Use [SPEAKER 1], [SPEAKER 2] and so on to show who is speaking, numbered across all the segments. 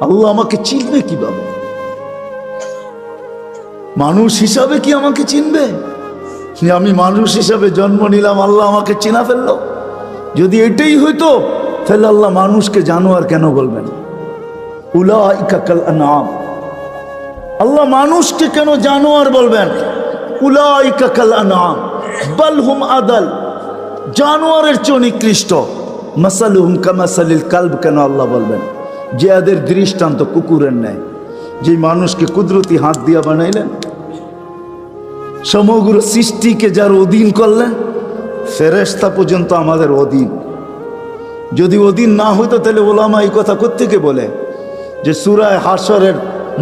[SPEAKER 1] আল্লাহ আমাকে চিনবে কিভাবে? মানুষ হিসাবে কি আমাকে চিনবে? আমি মানুষ হিসাবে জন্ম নিলাম, আল্লাহ আমাকে চিনা ফেললো। যদি এটাই হইতো তাহলে আল্লাহ মানুষকে জানোয়ার কেন বলবেন? উলাইকা কাল আনআম। আল্লাহ মানুষকে কেন জানোয়ার বলবেন? উলাইকা কাল আনআম বাল হুম আদাল। জানোয়ারের চেয়ে নিকৃষ্ট। মাসালুহুম কামাসালিল কালব কেন আল্লাহ বলবেন? যে এদের দৃষ্টান্ত কুকুরের ন্যায়। যে মানুষকে কুদরতি হাত দিয়া বানাইলেন, সমগ্র সৃষ্টিকে যার অধীন করলেন, ফেরেশতা পর্যন্ত আমাদের অধীন। যদি অধীন না হইতো তাহলে ওলামা এই কথা কোত্থেকে বলে যে সূরা হাশরের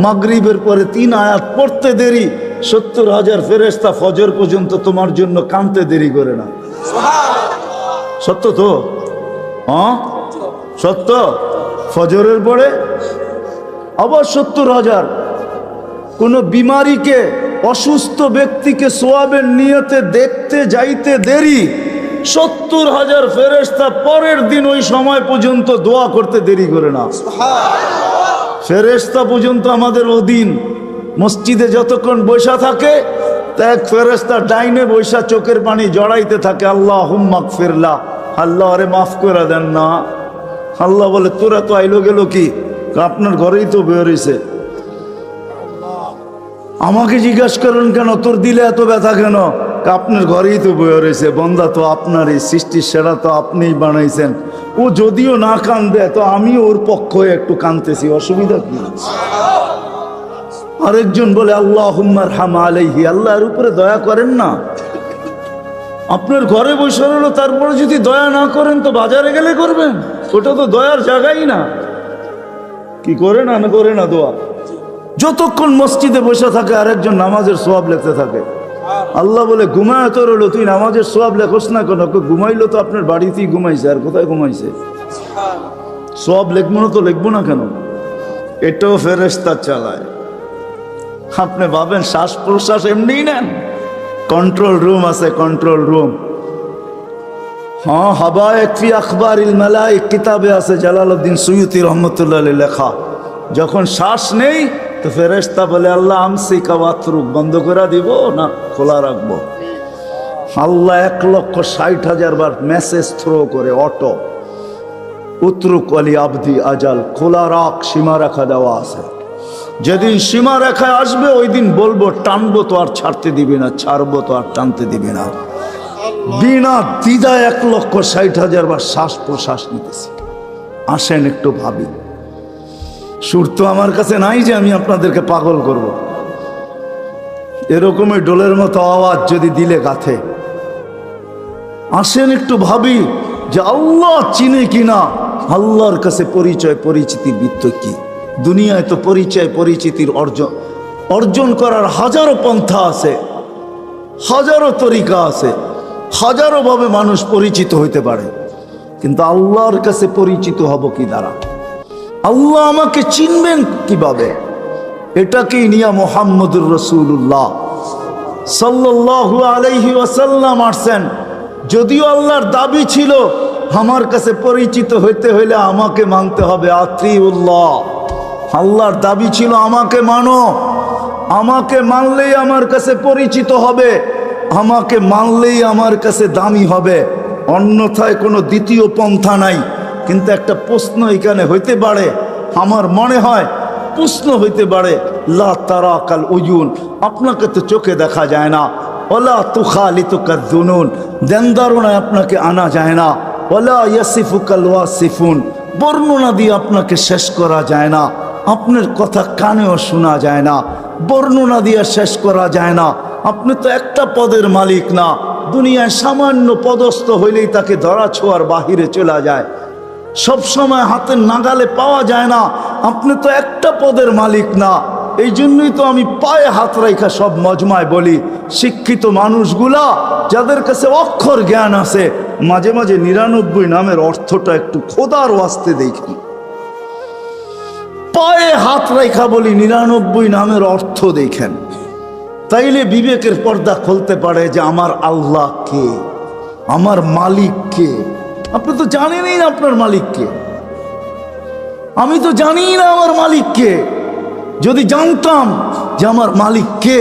[SPEAKER 1] মাগরিবের পরে 3 আয়াত পড়তে দেরি, 70,000 ফেরেশতা ফজর পর্যন্ত তোমার জন্য কাঁদতে দেরি করে না। সত্য তো? হ্যাঁ সত্য। ফজরের পরে আবার 70,000। কোনো বিমারিকে, অসুস্থ ব্যক্তিকে সোয়াবের নিয়তে দেখতে যাইতে দেরি, 70,000 ফেরেশতা পরের দিন ওই সময় পর্যন্ত দোয়া করতে দেরি করে না। ফেরেশতা পর্যন্ত আমাদের অধীন। মসজিদে যতক্ষণ বৈশা থাকে তা এক ফেরেশতা ডাইনে বৈশা চোখের পানি জড়াইতে থাকে, আল্লাহুম্মা গফিরলা, আল্লাহ আরে মাফ করে দেন না। আল্লাহ বলে তোরা তো আইলো গেল কি, আপনার ঘরেই তো বের হইছে। আমাকে জিজ্ঞাসা করেন কেন তোর দিলে এত ব্যথা কেন? আপনার ঘরেই তো বয়ে রয়েছে। বন্দা তো আপনারই, সৃষ্টির সেরা তো আপনিই বানাইছেন। ও যদিও না কান্দে তো আমি ওর পক্ষ হয়ে একটু কাঁদতেছি, অসুবিধা কি? আরেকজন বলে আল্লাহুম্মা আরহাম আলাইহি, আল্লাহর উপরে দয়া করেন না। আপনার ঘরে বসে রইল, তারপরে যদি দয়া না করেন তো বাজারে গেলে করবেন? ওটা তো দয়ার জায়গাই না। কি করে না করে না দোয়া? যতক্ষণ মসজিদে বসে থাকে আরেকজন নামাজের সোয়াব লিখতে থাকে। আল্লাহ বলে ঘুমায় তো রইল, তুই নামাজের সোয়াব লেখোস না কেন? ঘুমাইলো তো আপনার বাড়িতেই ঘুমাইছে, আর কোথায় ঘুমাইছে? সোয়াব লিখবো না তো লিখবো না কেন? এটাও ফেরেশতা চালায়। আপনি ভাবেন শ্বাস প্রশ্বাস এমনি নেন? কন্ট্রোল রুম আছে, কন্ট্রোল রুম। হ্যাঁ, হাবায়ে ফি আখবারিল মালাইক কিতাবে আছে, জালালউদ্দিন সুয়ুতি রহমতুল্লাহ আলাইহি লেখা। যখন শ্বাস নেই তো ফেরেশতা বলে আল্লাহ আমসিকা ওয়াতরুক, বন্ধ করে দিব না খোলা রাখবো? আল্লাহ 1,60,000 বার মেসেজ থ্রো করে, অটো উতরুক ওয়ালি আবদি আজাল, খোলা রাখ, সীমা রেখা দেওয়া আছে। যেদিন সীমা রেখায় আসবে ওই দিন বলবো টানবো তো আর ছাড়তে দিবি না, ছাড়বো তো আর টানতে দিবি না। বিনা দ্বিধায় 1,60,000 বার শ্বাস প্রশ্বাস নিতেছি। আসেন একটু ভাবি। সুর তো আমার কাছে নাই যে আমি আপনাদেরকে পাগল করব। এরকমই ডোলের মতো আওয়াজ যদি দিলে গাথে। আসেন একটু ভাবি যে আল্লাহ চিনে কিনা, আল্লাহর কাছে পরিচয় পরিচিতির বৃত্ত কি? দুনিয়ায় তো পরিচয় পরিচিতির অর্জন করার হাজারো পন্থা আছে, হাজারো তরিকা আছে, হাজারো ভাবে মানুষ পরিচিত হইতে পারে। কিন্তু আল্লাহর কাছে পরিচিত হব কি দ্বারা? আল্লাহ আমাকে চিনবেন কিভাবে? এটাকেই নিয়ে মুহাম্মদুর রাসূলুল্লাহ সাল্লাল্লাহু আলাইহি ওয়াসাল্লাম আসছেন। যদিও আল্লাহর দাবি ছিল আমার কাছে পরিচিত হইতে হইলে আমাকে মানতে হবে, আতিউল্লাহ। আল্লাহর দাবি ছিল আমাকে মানো, আমাকে মানলেই আমার কাছে পরিচিত হবে, আমাকে মানলেই আমার কাছে দামি হবে, অন্যথায় কোনো দ্বিতীয় পন্থা নাই। কিন্তু একটা প্রশ্ন এখানে হইতে পারে, আমার মনে হয় প্রশ্ন হইতে পারে, লা তারাকাল উয়ুন, আপনাকে তো চোখে দেখা যায় না, ওয়ালা তুখালিতুকা যুনুন, দেনদারনায় আপনাকে আনা যায় না, ওয়ালা ইয়াসিফুকাল ওয়াসিফুন, বর্ণনা দিয়ে আপনাকে শেষ করা যায় না, আপনার কথা কানেও শোনা যায় না, বর্ণনা দিয়ে শেষ করা যায় না। আপনি তো একটা পদের মালিক না, দুনিয়ায় সামান্য পদস্থ হইলেই তাকে ধরা ছোঁয়ার বাহিরে চলে যায়, সব সময় হাতের নাগালে পাওয়া যায় না। আপনি তো একটা পদের মালিক না। এই জন্যই তো আমি পায়ে হাত রাখা সব মজমায় বলি, শিক্ষিত মানুষগুলা যাদের কাছে অক্ষর জ্ঞান আছে, মাঝে মাঝে 99 নামের অর্থটা একটু খোদার ওয়াস্তে দেখেন। পায়ে হাত রাখা বলি 99 নামের অর্থ দেখেন, তাইলে বিবেকের পর্দা খুলতে পারে যে আমার আল্লাহ কে, আমার মালিক কে। আপনি তো জানেনই না আপনার মালিক কে। আমি তো জানি না আমার মালিক কে। যদি জানতাম যে আমার মালিক কে,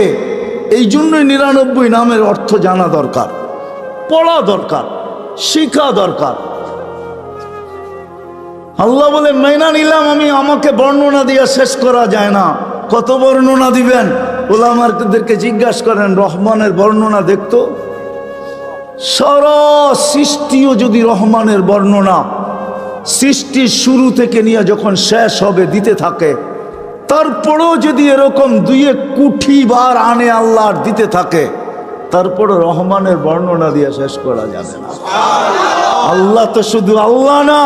[SPEAKER 1] এই জন্যই 99 নামের অর্থ জানা দরকার, পড়া দরকার, শিখা দরকার। আল্লাহ বলে মাইনা নিলাম আমি, আমাকে বর্ণনা দিয়ে শেষ করা যায় না। কত বর্ণনা দিবেন? ওলামাদেরকে জিজ্ঞাসা করেন, রহমানের বর্ণনা দেখতো। সারা সৃষ্টিও যদি রহমানের বর্ণনা, সৃষ্টির শুরু থেকে নিয়ে যখন শেষ হবে দিতে থাকে, তারপরেও যদি এরকম 2 কোটি বার আনে আল্লাহ দিতে থাকে, তারপরে রহমানের বর্ণনা দিয়ে শেষ করা যাবে না। আল্লাহ তো শুধু আল্লাহ না,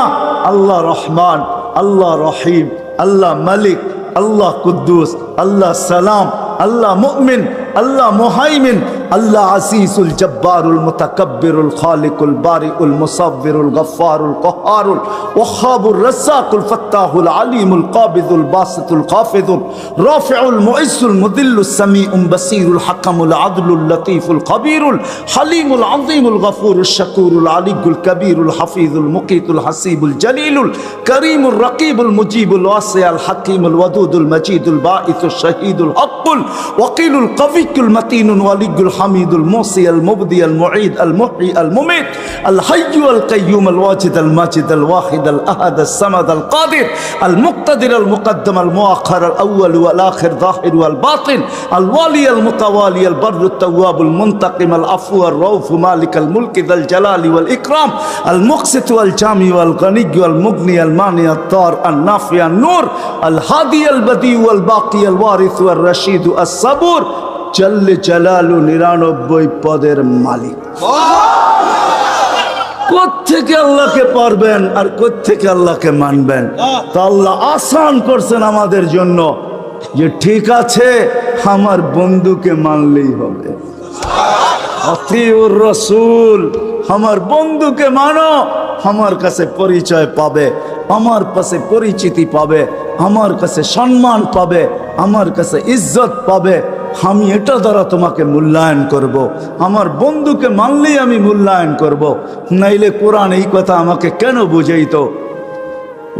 [SPEAKER 1] আল্লাহ রহমান, আল্লাহ রহিম, আল্লাহ মালিক, আল্লাহ কুদ্দুস, আল্লাহ সালাম, আল্লাহ মুমিন, আল্লাহ মুহাইমিন, আল্লাহ আসিসুল জব্বারুল মুতাকাব্বিরুল খালিকুল বারিউল মুসাব্বিরুল গফফারুল কহারুল ওয়াহাবুর রাজ্জাকুল ফাত্তাহুল আলিমুল কাবিদুল বাসিতুল খাফিদুল রাফিউল মুইসুল মুদিল্লুস সামিউল বাসিরুল হাকামুল আদলুল লতীফুল খবীরুল হালিমুল আযীমুল গফুরুশ শাকুরুল আলিয়ুল কবীরুল হাফিজুল মুকিতুল হাসিবুল জলিলুল করিমুর রকিবুল মুজিবুল ওয়াসিউল হাকিমুল ওয়াদুদুল মজিদুল বাঈসুশ শহীদুল হকুল ওয়াকিলুল কবিকুল মতিনুল ওয়ালিয়ুল حميد الموصي المبدي المعيد المحيي المميت الحي القيوم الواجد الماجد الواحد الأحد الصمد القادر المقتدر المقدم المؤخر الأول والآخر ظاهر والباطن الوالي المتوالي البر التواب المنتقم العفو الرؤوف مالك الملك ذا الجلال والإكرام المقسط والجامع والغني والمغني المانع الضار النافع النور الهادي البديع والباقي الوارث والرشيد الصبور জল্লে জালালু 99 পদের মালিক। কোত্থেকে আল্লাহকে পারবেন আর কোত্থেকে আল্লাহকে মানবেন? তো আল্লাহ আসান করছেন আমাদের জন্য যে ঠিক আছে, আমার বন্ধুকে মানলেই হবে। আতিউর রাসূল, আমার বন্ধুকে মানো, আমার কাছে পরিচয় পাবে, আমার কাছে পরিচিতি পাবে, আমার কাছে সম্মান পাবে, আমার কাছে ইজ্জত পাবে। আমি এটা দ্বারা তোমাকে মূল্যায়ন করব। আমার বন্ধুকে মানলেই আমি মূল্যায়ন করব। নাইলে কোরআন এই কথা আমাকে কেন বুঝাইতো?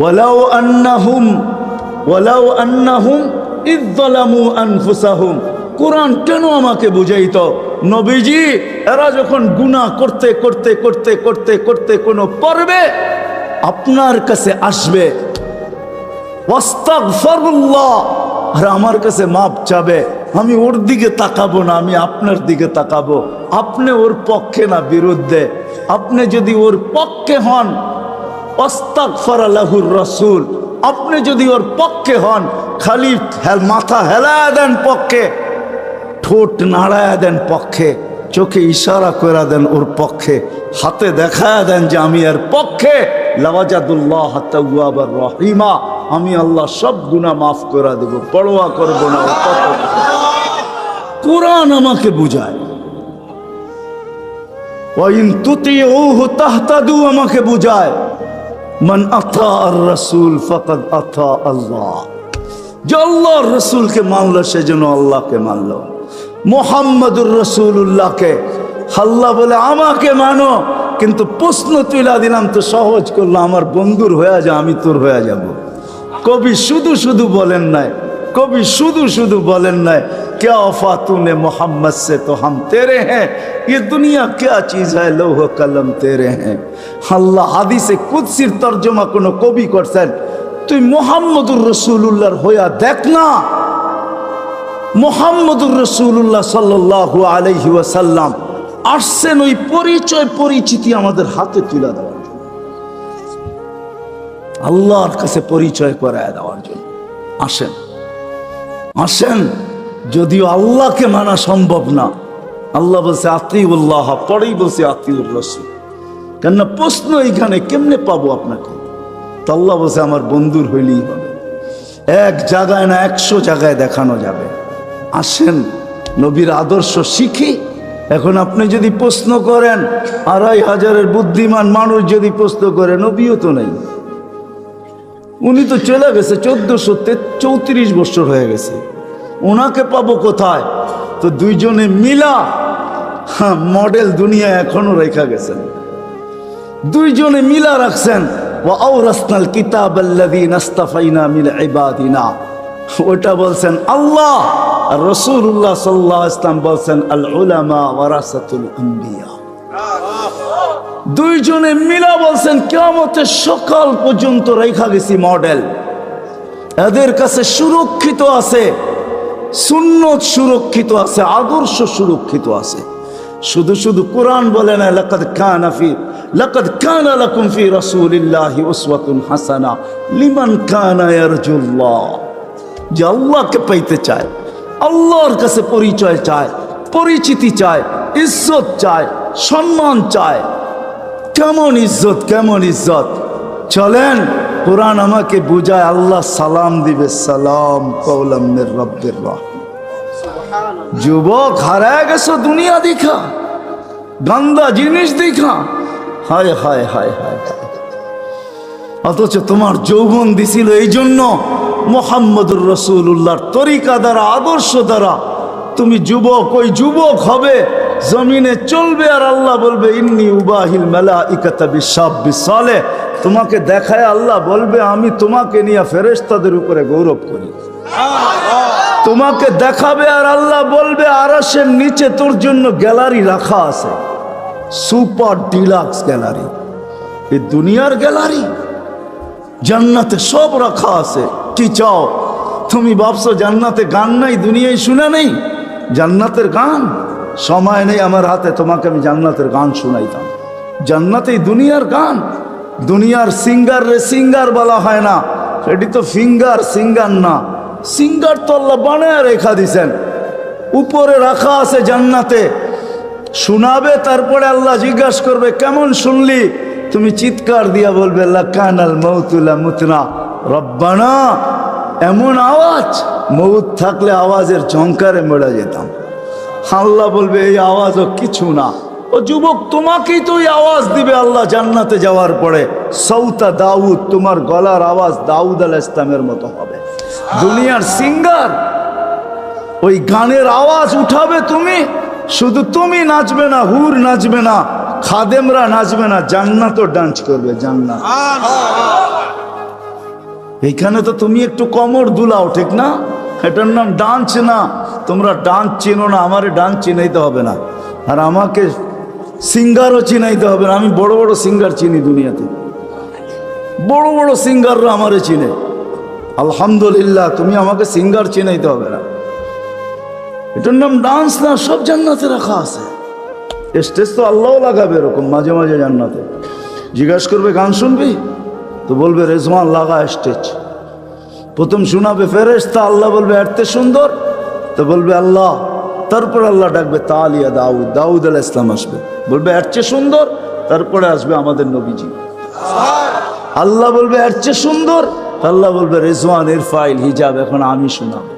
[SPEAKER 1] ওয়ালাউ আন্নাহুম ইয যালামু আনফুসাহুম। কোরআন কেন আমাকে বুঝাইতো? নবীজি, এরা যখন গুনাহ করতে করতে করতে করতে করতে কোনো পর্বে আপনার কাছে আসবে, ওয়াস্তাগফিরুল্লাহ, আর আমার কাছে মাপ চাবে, আমি ওর দিকে তাকাবো না, আমি আপনার দিকে তাকাবো। আপনি ওর পক্ষে না বিরুদ্ধে। আপনি যদি ওর পক্ষে হন, আস্তাগফার লাহুর রাসূল, আপনি যদি ওর পক্ষে হন, খালি মাথা হেলায় দেন পক্ষে, ঠোঁট নাড়ায় দেন পক্ষে, চোখে ইশারা করে দেন ওর পক্ষে, হাতে দেখায় দেন যে আমি এর পক্ষে, লাওয়াজাদুল্লাহ তাওয়াবার রহিমা, আমি আল্লাহ সব গুনাহ মাফ করে দেব, পরোয়া করব না। কোরআন আমাকে বুঝায়। ওয়াইন তুতিউহু তাহতাদু আমাকে বুঝায়। মান আতা আর রাসূল ফাকাদ আতা আল্লাহ। যে আল্লাহর রাসূলকে মানলো সে যেন আল্লাহকে মানলো। মুহাম্মাদুর রাসূলুল্লাহকে আল্লাহ বলে আমাকে মানো, কিন্তু প্রশ্ন তুইলা দিলাম তো সহজ করলো, আমার বন্ধুর হয়ে যা, আমি তোর হয়ে যাব। কবি শুধু শুধু বলেন নাই, কবি শুধু শুধু বলেন নাই, क्या वफा तूने मोहम्मद से तो हम तेरे हैं, ये दुनिया क्या चीज है, लौह कलम तेरे हैं। আল্লাহ হাদিসে কুদসির তরজমা কোন কবি করছেন, তুই মুহাম্মদুর রাসূলুল্লাহর হইয়া দেখ না। মুহাম্মদুর রাসূলুল্লাহ সাল্লাল্লাহু আলাইহি ওয়াসাল্লাম আসছেন ওই পরিচয় পরিচিতি আমাদের হাতে তুলে দেওয়ার জন্য, আল্লাহর কাছে পরিচয় করায় দেওয়ার জন্য। আসেন আসেন, যদিও আল্লাহকে মানা সম্ভব না। আল্লাহ বলছে আতিউল্লাহ, পরেই বলছে আতিউর রাসূল। কেননা প্রশ্ন এইখানে কেমনে পাবো আপনাকে? তো আল্লাহ বলছে আমার বন্ধুর হইলেই হবে। এক জায়গায় না 100 জায়গায় দেখানো যাবে। আসেন নবীর আদর্শ শিখি। এখন আপনি যদি প্রশ্ন করেন, 2500-এর বুদ্ধিমান মানুষ যদি প্রশ্ন করে, নবীও তো নেই, উনি তো চলে গেছে, 1434 বছর হয়ে গেছে, ওনাকে পাবো কোথায়? তো দুইজনে মিলা মডেল দুনিয়া এখনো রেখা গেছেন, দুইজনে মিলা রাখছেন। ওয়া আওরাসনাল কিতাবাল্লাযীনা ইসতাফাইনা মিন ইবাদিনা, ওটা বলছেন আল্লাহ। আর রাসূলুল্লাহ সাল্লাল্লাহু আলাইহি ওয়াসাল্লাম বলছেন আল উলামা ওয়ারাসাতুল আম্বিয়া। দুইজনে মিলা বলছেন কিয়ামতের সকাল পর্যন্ত রেখা গেছি মডেল, এদের কাছে সুরক্ষিত আছে, সুন্নত সুরক্ষিত আছে, আদর্শ সুরক্ষিত আছে। শুধু শুধু কোরআন বলে না লাকাদ কানা লাকুম ফি রাসূলিল্লাহি উসওয়াতুন হাসানা লিমান কানা ইয়ারজুল্লাহ। যে আল্লাহকে পাইতে চায়, আল্লাহর কাছে পরিচয় চায়, পরিচিতি চায়, ইজ্জত চায়, সম্মান চায়। কেমন ইজ্জত, কেমন ইজ্জত। চলেন কোরআন আমাকে বুঝায়, আল্লাহ সালাম দিবে, সালাম কওলাম মির রাব্বির রাহিম। যুবক হারায় গেছো দুনিয়া দেখা, গান্দা জিনিস দেখা, হায় হায় হায় হায়। অথচ তোমার যৌবন দিছিল এই জন্য মুহাম্মদুর রাসূলুল্লাহর তরিকা দ্বারা, আদর্শ দ্বারা তুমি যুবক, ওই যুবক হবে, জমিনে চলবে। আর আল্লাহ বলবে ইন্নী উবাহিল মালাইকাতা বিশাব্বিস সালেহ, তোমাকে দেখায় আল্লাহ বলবে আমি তোমাকে নিয়ে ফেরেশতাদের উপরে গৌরব করি। তোমাকে দেখাবে আর আল্লাহ বলবে আরশের নিচে তোর জন্য গ্যালারি রাখা আছে, সুপার ডিলাক্স গ্যালারি। এই দুনিয়ার গ্যালারি, জান্নাতে সব রাখা আছে। কি চাও তুমি? ভাবছো জান্নাতে গান নাই, দুনিয়ায় শুনে নেই জান্নাতের গান? সময় নেই আমার হাতে, তোমাকে আমি জান্নাতের গান শোনাইতাম। জান্নাতেই দুনিয়ার গান। দুনিয়ার সিঙ্গার রে সিঙ্গার বলা হয় না, এটি তো ফিঙ্গার, সিঙ্গার না। সিঙ্গার তো আল্লাহ বানায় রেখা দিছেন, উপরে রাখা আছে জান্নাতে। শোনাবে, তারপরে আল্লাহ জিজ্ঞাসা করবে কেমন শুনলি? তুমি চিৎকার দিয়া বলবে লাকানাল মাউতুলা মুতনা রব্বানা। এমন আওয়াজ, মৌত থাকলে আওয়াজের ঝংকারে মরে যেতাম। আল্লাহ বলবে এই আওয়াজও কিছু না। ও যুবক, তোমাকেই তো এই আওয়াজ দিবে আল্লাহ জান্নাতে যাওয়ার পরে। সৌতা দাউদ, তোমার গলার আওয়াজ দাউদ আলাইহিস সালামের মতো হবে। দুনিয়ার সিঙ্গার ওই গানের আওয়াজ উঠাবে তুমি, শুধু তুমি নাচবে না, হুর নাচবে না, খাদেমরা নাচবে না, জান্নাতও ডান্স করবে। জান্নাত এইখানে তো তুমি একটু কোমর দুলাও, ঠিক না? এটার নাম ডান্স না। তোমরা ডান্স চিনো না, আমারে ডান্স চিনাইতে হবে না, আর আমাকে সিঙ্গারও চিনাইতে হবে না। আমি বড় বড় সিঙ্গার চিনি দুনিয়াতে, বড় বড় সিঙ্গাররা আমারে চিনে। আলহামদুলিল্লাহ, তুমি আমাকে সিঙ্গার চিনাইতে হবে না। এটার নাম ডান্স না, সব জান্নাতে রাখা আছে। স্টেজ তো আল্লাহও লাগাবে এরকম মাঝে মাঝে জান্নাতে। জিজ্ঞাসা করবে গান শুনবি? তো বলবে রেজওয়ান লাগা স্টেজ। প্রথম শোনাবে ফেরেশতা, আল্লাহ বলবে এত সুন্দর, তো বলবে আল্লাহ। তারপর আল্লাহ ডাকবে তালিয়া দাউদ, দাউদ আলাইহিস সালাম আসবে, বলবে এর চেয়ে সুন্দর। তারপরে আসবে আমাদের নবীজি, আল্লাহ বলবে এর চেয়ে সুন্দর। আল্লাহ বলবে রেজওয়ান ইরফাইল হিজাব, এখন আমি শোনাবো।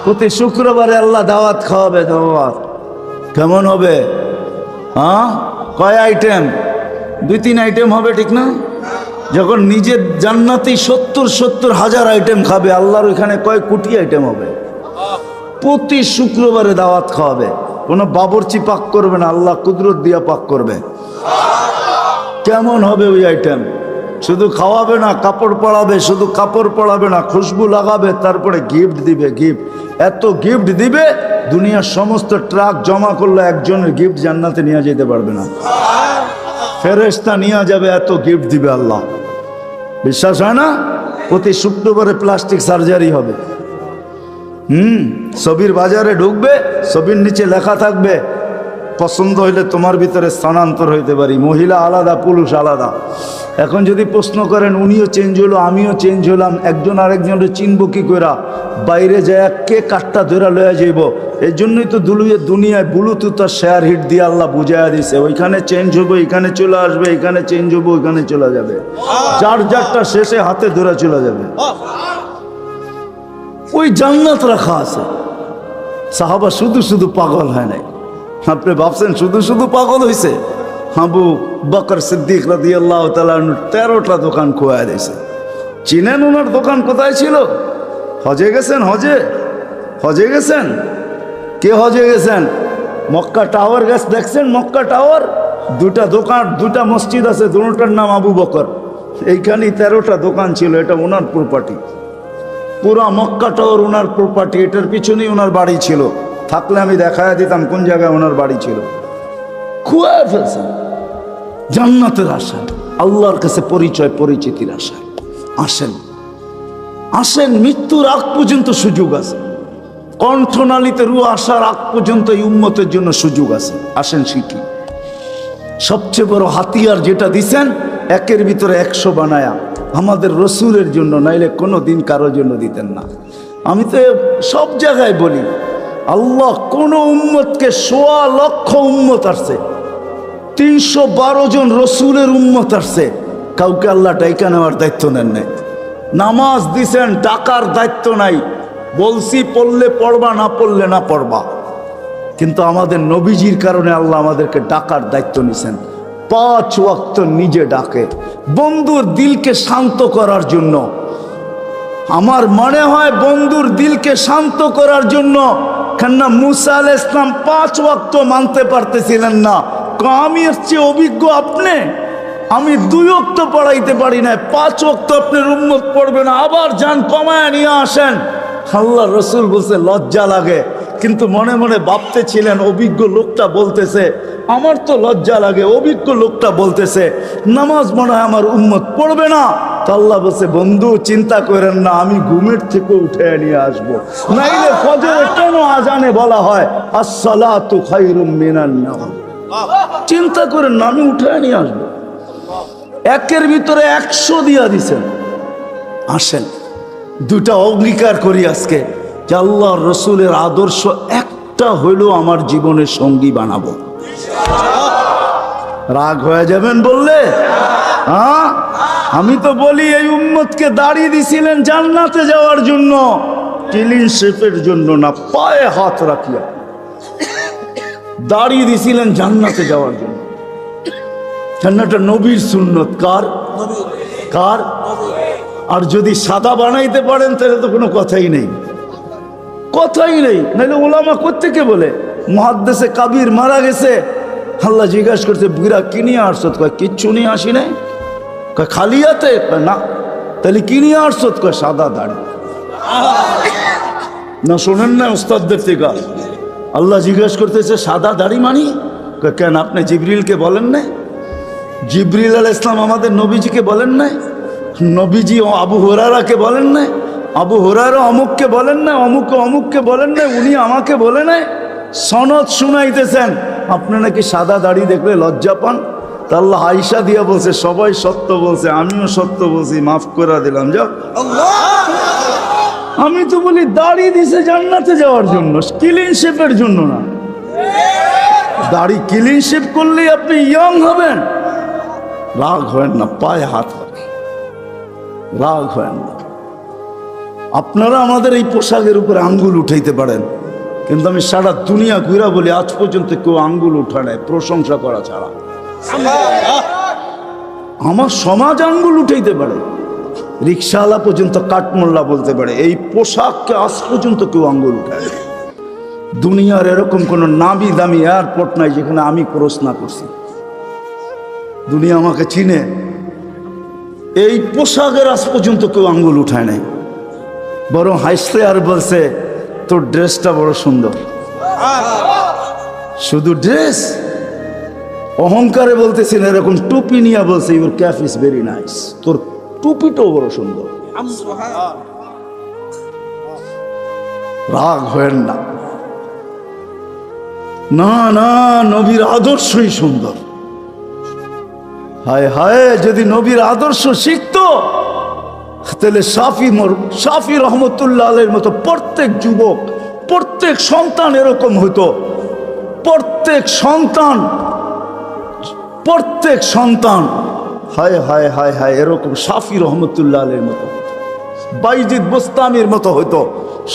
[SPEAKER 1] প্রতি শুক্রবারে আল্লাহ দাওয়াত খাওয়াবে। দাওয়াত কেমন হবে? হ্যাঁ, কয় আইটেম? 2-3 আইটেম হবে, ঠিক না? যখন নিজের জান্নাতেই 70 হাজার আইটেম খাবে, আল্লাহর ওইখানে কয় কোটি আইটেম হবে। প্রতি শুক্রবারে দাওয়াত খাওয়াবে। কোনো বাবরচি পাক করবে না, আল্লাহ কুদরত দিয়া পাক করবে। কেমন হবে ওই আইটেম? শুধু খাওয়াবে না, কাপড় পরাবে। শুধু কাপড় পরাবে না, খুশবু লাগাবে, তারপরে গিফট দিবে। গিফট এত গিফট দিবে, দুনিয়ার সমস্ত ট্রাক জমা করলে একজনের গিফট জান্নাতে নিয়ে যেতে পারবে না। ফেরেশতা নিয়ে যাবে, এত গিফট দিবে আল্লাহ। বিশ্বাস হয় না? প্রতি শুক্রবারে প্লাস্টিক সার্জারি হবে। ছবির বাজারে ঢুকবে, ছবির নিচে লেখা থাকবে পছন্দ হইলে তোমার ভিতরে স্থানান্তর হইতে পারি। মহিলা আলাদা, পুরুষ আলাদা। এখন যদি প্রশ্ন করেন উনিও চেঞ্জ হলো, আমিও চেঞ্জ হলাম, একজন আরেকজনের চিনব কি করে? বাইরে যায় কে কাঠটা ধরে লয়ে যাইব। এই জন্যই তো দুনিয়ায় ব্লুটুথ আর শেয়ার হিট দিয়ে আল্লাহ বুঝাইয়া দিছে, ওইখানে চেঞ্জ হবো, এখানে চলে আসবে, এখানে চেঞ্জ হবো, ওইখানে চলে যাবে। যার যারটা শেষে হাতে ধরে চলে যাবে। ওই জান্নাত রাখা আছে। সাহাবা শুধু শুধু পাগল হয় নাই। আপনি ভাবছেন শুধু শুধু পাগল হয়েছে? আবু বকর সিদ্দিক রাদিয়াল্লাহু তাআলা 13টা দোকান খোয়া দিয়েছে। চিনেন ওনার দোকান কোথায় ছিল? হজে গেছেন? হজে গেছেন? কে হজে গেছেন? মক্কা টাওয়ার দেখছেন? মক্কা টাওয়ার দুটা দোকান, দুটা মসজিদ আছে, দুটার নাম আবু বকর। এইখানে 13টা দোকান ছিল, এটা ওনার প্রপার্টি। পুরা মক্কাটাও ওনার প্রপার্টি। এটার পিছনেই ওনার বাড়ি ছিল। থাকলে আমি দেখায় দিতাম কোন জায়গায় ওনার বাড়ি ছিল। খুয়ায় ফেলছেন জান্নাতের আশায়, আল্লাহর কাছে পরিচয় পরিচিতির আশায়। আসেন আসেন, মৃত্যুর আগ পর্যন্ত সুযোগ আছে। কণ্ঠনালীতে রু আসার আগ পর্যন্ত এই উম্মতের জন্য সুযোগ আছে। আসেন শিখি। সবচেয়ে বড় হাতিয়ার যেটা দিছেন, একের ভিতরে 100 বানায়া আমাদের রসুলের জন্য, নাইলে কোনো দিন কারোর জন্য দিতেন না। আমি তো সব জায়গায় বলি, আল্লাহ কোন উম্মতকে 1.25 লক্ষ উম্মত আসছে, 312 জন রসুলের উম্মত আসছে, কাউকে আল্লাহ ডাইকা নেওয়ার দায়িত্ব নেন নাই। নামাজ দিছেন, টাকার দায়িত্ব নাই। বলছি পড়লে পড়বা, না পড়লে না পড়বা। কিন্তু আমাদের নবীজির কারণে আল্লাহ আমাদেরকে ডাকার দায়িত্ব নিছেন। 5 ওয়াক্ত নিজে ডাকে, বন্ধুর দিলকে শান্ত করার জন্য। আমার মনে হয় বন্ধুর দিলকে শান্ত করার জন্য, কেননা মুসা আলাইহিস সালাম 5 ওয়াক্ত মানতে পারতেছিলেন না। আমি এর চেয়ে অভিজ্ঞ আপনি, আমি 2 ওয়াক্ত পড়াইতে পারি না, 5 ওয়াক্ত আপনার উম্মত পড়বে না, আবার যান কমায় নিয়ে আসেন। আল্লাহ রসুল বলছে লজ্জা লাগে, কিন্তু মনে মনে ভাবতেছিলেন অভিজ্ঞ লোকটা বলতেছে, আমার তো লজ্জা লাগে। অভিজ্ঞ লোকটা বলতেছে নামাজ মনে হয় আমার উম্মত পড়বে না। তো আল্লাহ বলছে, বন্ধু চিন্তা করেন না, আমি ঘুমের থেকে উঠে নিয়ে আসবো। নাইলে ফজরে কেন আজানে বলা হয় আসসালাতু খায়রুম মিনান নাওম? চিন্তা করেন না, আমি উঠে নিয়ে আসবো। একের ভিতরে 100 দিয়া দিছেন। আসেন দুটা অঙ্গীকার করি আজকে, যে আল্লাহর রসুলের আদর্শ একটা হইলেও আমার জীবনের সঙ্গী বানাবো। রাগ হয়ে যাবেন বললে? হ্যাঁ, আমি তো বলি এই উম্মতকে দাড়ি দিছিলেন জান্নাতে যাওয়ার জন্য, ক্লিন শেপের জন্য না। পায়ে হাত রাখিয়া দাড়ি দিছিলেন জান্নাতে যাওয়ার জন্য। জান্নাতটা নবীর সুন্নত। কার? কার? আর যদি সাদা বানাইতে পারেন তাহলে তো কোনো কথাই নেই, কথাই নেই। নাহলে ওলামা কোত্থেকে বলে মুহাদ্দিসে কাবির মারা গেছে, আল্লাহ জিজ্ঞাসা করছে বুড়া কি নিয়ে আসছো? কয় কিচ্ছু নিয়ে আসি নাই। কয় খালি হাতে? না। তাহলে কি নিয়ে আসছো? কয় সাদা দাড়ি। না শোনেন না ওস্তাদদের থেকে? আল্লাহ জিজ্ঞাসা করতেছে সাদা দাড়ি মানি? কয় কেন, আপনি জিবরিলকে বলেন নাই? জিবরিল আলাইহিস সালাম আমাদের নবীজিকে বলেন নাই? নবীজি আবু হুরায়রাকে বলেন নাই? আবু হুরায়রা অমুককে বলেন না, অমুককে অমুককে বলেন নাই, উনি আমাকে বলে নাই? সনদ শুনাইতেছেন, আপনি নাকি সাদা দাড়ি দেখলে লজ্জা পান। তা আল্লাহ আয়েশা দিয়া বলছে সবাই সত্য বলছে, আমিও সত্য বলছি, মাফ করে দিলাম। যাও। আমি তো বলি দাড়ি দিছে জান্নাতে যাওয়ার জন্য, ক্লিন শেপের জন্য না। দাড়ি ক্লিন শেপ করলেই আপনি ইয়ং হবেন। রাগ হয় না, পায়ে হাত রাখে, রাগ হয় না। আপনারা আমাদের এই পোশাকের উপরে আঙ্গুল উঠাইতে পারেন, কিন্তু আমি সারা দুনিয়া ঘুরা বলি আজ পর্যন্ত কেউ আঙ্গুল উঠায় নাই প্রশংসা করা ছাড়া। আমার সমাজ আঙ্গুল উঠাইতে পারে, রিক্সাওয়ালা পর্যন্ত কাঠমোল্লা বলতে পারে, এই পোশাককে আজ পর্যন্ত কেউ আঙ্গুল উঠায় না। দুনিয়ার এরকম কোনো নামি দামি এয়ারপোর্ট নাই যেখানে আমি ক্রস না করছি। দুনিয়া আমাকে চিনে, এই পোশাকের আজ পর্যন্ত কেউ আঙ্গুল উঠায় নাই। বরং হাসতে আর বলছে তোর ড্রেসটা বড় সুন্দর। শুধু ড্রেস, অহংকারে বলতেছেন এরকম টুপি নিয়ে বলছে your cap is very nice, তোর টুপিটাও বড় সুন্দর। রাগ হয়েন না, না না, নবীর আদর্শই সুন্দর। হায় হায়, যদি নবীর আদর্শ শিখতো তাহলে শাফি রহমতুল্লাহ আলাইহির মতো প্রত্যেক যুবক, প্রত্যেক সন্তান এরকম হতো। প্রত্যেক সন্তান হায় হায় হায় হায় এরকম শাফি রহমতুল্লাহ আলাইহির মতো হতো, বাইজিদ বোস্তামির মতো হতো।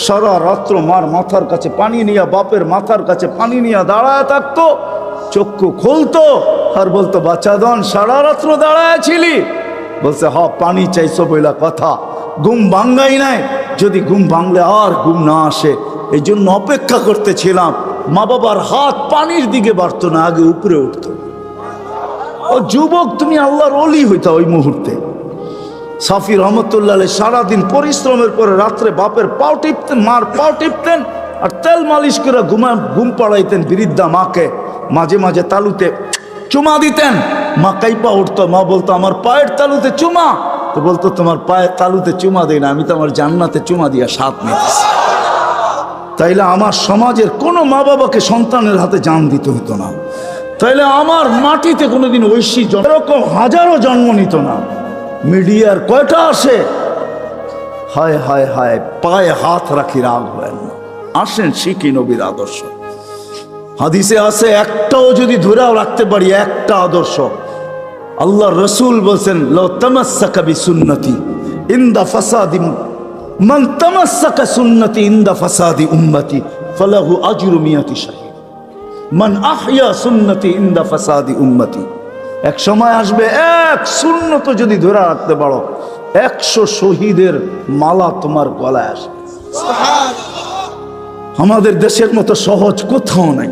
[SPEAKER 1] সারা রাত্র মার মাথার কাছে পানি নিয়ে, বাপের মাথার কাছে পানি নিয়ে দাঁড়ায় থাকতো। চক্ষু খুলতো আর বলতো বাচ্চাদন সারা রাত্র দাঁড়ায় ছিলি? বলছে হ, পানি চাইছো বইলা কথা, ঘুম ভাঙ্গাই নাই। যদি ঘুম ভাঙলে আর ঘুম না আসে, এই জন্য অপেক্ষা করতেছিলাম। মা বাবার হাত পানির দিকে বাড়তো না, আগে উপরে উঠতো। ও যুবক, তুমি আল্লাহর ওলি হইতা ওই মুহূর্তে। সাফি রহমতুল্লাহ আলাইহি সারাদিন পরিশ্রমের পরে রাত্রে বাপের পাও টিপতেন, মার পাও টিপতেন, আর তেল মালিশ করে ঘুম পাড়াইতেন বৃদ্ধা মাকে। মাঝে মাঝে তালুতে চুমা দিতেন, মা কাইপা উঠতো, মা বলতো আমার পায়ের তালুতে চুমা। তো বলতো তোমার পায়ের তালুতে চুমা দেই না, আমি তো আমার জান্নাতে চুমা দিয়া স্বাদ নিতেছি। তাইলে আমার সমাজের কোনো মা বাবাকে সন্তানের হাতে জান দিতে হতো না। তাইলে আমার মাটিতে কোনোদিন ঐশী এরকম হাজারো জন্ম নিত না। মিডিয়ার কয়টা আসে, হায় হায় হায়, পায়ে হাত রাখি রাগ হয় না। আসেন শিখি নবীর আদর্শ। হাদিসে আছে একটাও যদি ধরেও রাখতে পারি, একটা আদর্শ, আল্লাহ রসুল বলছেন লাউ তামাসসাকা বিসুন্নতি ইনদা ফাসাদি মান তামাসসাকা সুন্নতি ইনদা ফাসাদি উম্মতি ফালাহু আজরু মিয়াতি শাহীদ মান আহইয়া সুন্নতি ইনদা ফাসাদি উম্মতি। এক সময় আসবে, এক সুন্নত যদি ধরে রাখতে পারো, 100 শহীদের মালা তোমার গলায় আসবে। আমাদের দেশের মতো সহজ কোথাও নাই।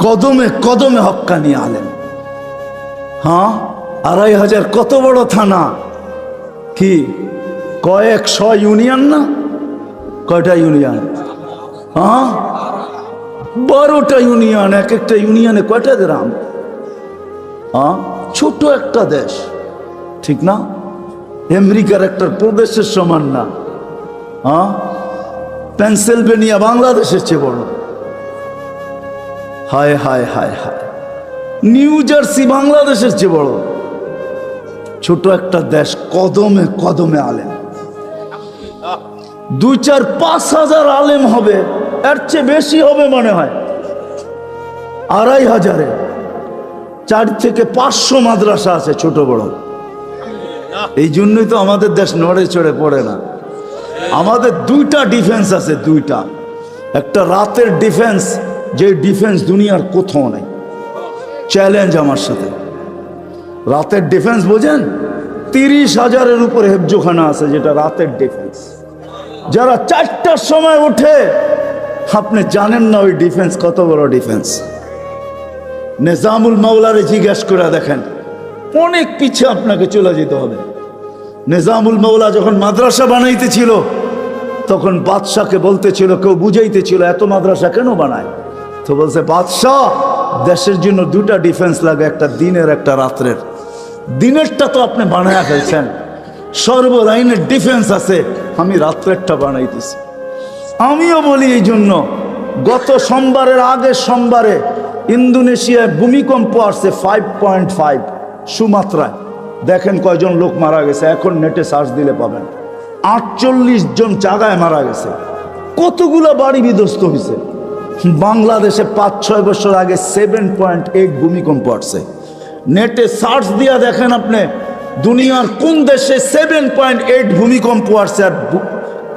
[SPEAKER 1] কদমে কদমে হক্কানি আলেম। হ্যাঁ, 2500 কত বড় থানা, কি কয়েকশ ইউনিয়ন না? কয়টা ইউনিয়ন? হ্যাঁ, 12টা ইউনিয়ন। এক একটা ইউনিয়নে কয়টা গ্রাম? হ্যাঁ, ছোট একটা দেশ, ঠিক না? আমেরিকার একটা প্রদেশের সমান না। হ্যাঁ, পেনসিলভেনিয়া বাংলাদেশের চেয়ে বড়। হায় হায় হায় হায়, নিউ জার্সি বাংলাদেশের চেয়ে বড়। ছোট একটা দেশ, কদমে কদমে আলেম। 2, 4, 5 হাজার আলেম হবে, এর চেয়ে বেশি হবে মনে হয়। 2500-এ 4 থেকে 500 মাদ্রাসা আছে, ছোট বড়। এই জন্যই তো আমাদের দেশ নড়ে চড়ে পড়ে না। আমাদের 2টা ডিফেন্স আছে, 2টা। একটা রাতের ডিফেন্স, যে ডিফেন্স দুনিয়ার কোথাও নাই। চ্যালেঞ্জ আমার সাথে। রাতের ডিফেন্স বোঝেন? 30,000-এর উপরে হেফজোখানা আছে, যেটা রাতের ডিফেন্স। যারা 4টার সময় ওঠে, আপনি জানেন না ওই ডিফেন্স কত বড় ডিফেন্স। নিজামুল মাওলারে জিজ্ঞাসা করে দেখেন, অনেক পিছিয়ে আপনাকে চলে যেতে হবে। নিজামুল মাওলা যখন মাদ্রাসা বানাইতেছিল, তখন বাদশাকে বলতেছিল, কেউ বুঝাইতেছিল এত মাদ্রাসা কেন বানায়? তো বলছে, বাদশাহ, দেশের জন্য 2টা ডিফেন্স লাগে, একটা দিনের একটা রাত্রের। দিনেরটা তো আপনি বানায়া ফেলছেন, সর্বলাইনের ডিফেন্স আছে, আমি রাত্রেরটা বানাইতেছি। আমিও বলি এই জন্য, গত সোমবারের আগের সোমবারে ইন্দোনেশিয়ায় ভূমিকম্প আসছে 5.5 সুমাত্রায়। দেখেন কয়জন লোক মারা গেছে, এখন নেটে সার্চ দিলে পাবেন। 48 জন জায়গায় মারা গেছে। কতগুলো বাড়ি বিধ্বস্ত হয়েছে। বাংলাদেশে 5-6 বছর আগে 7.8 ভূমিকম্প আসছে। নেটে সার্চ দিয়া দেখেন আপনি, দুনিয়ার কোন দেশে 7.8 ভূমিকম্প আসছে আর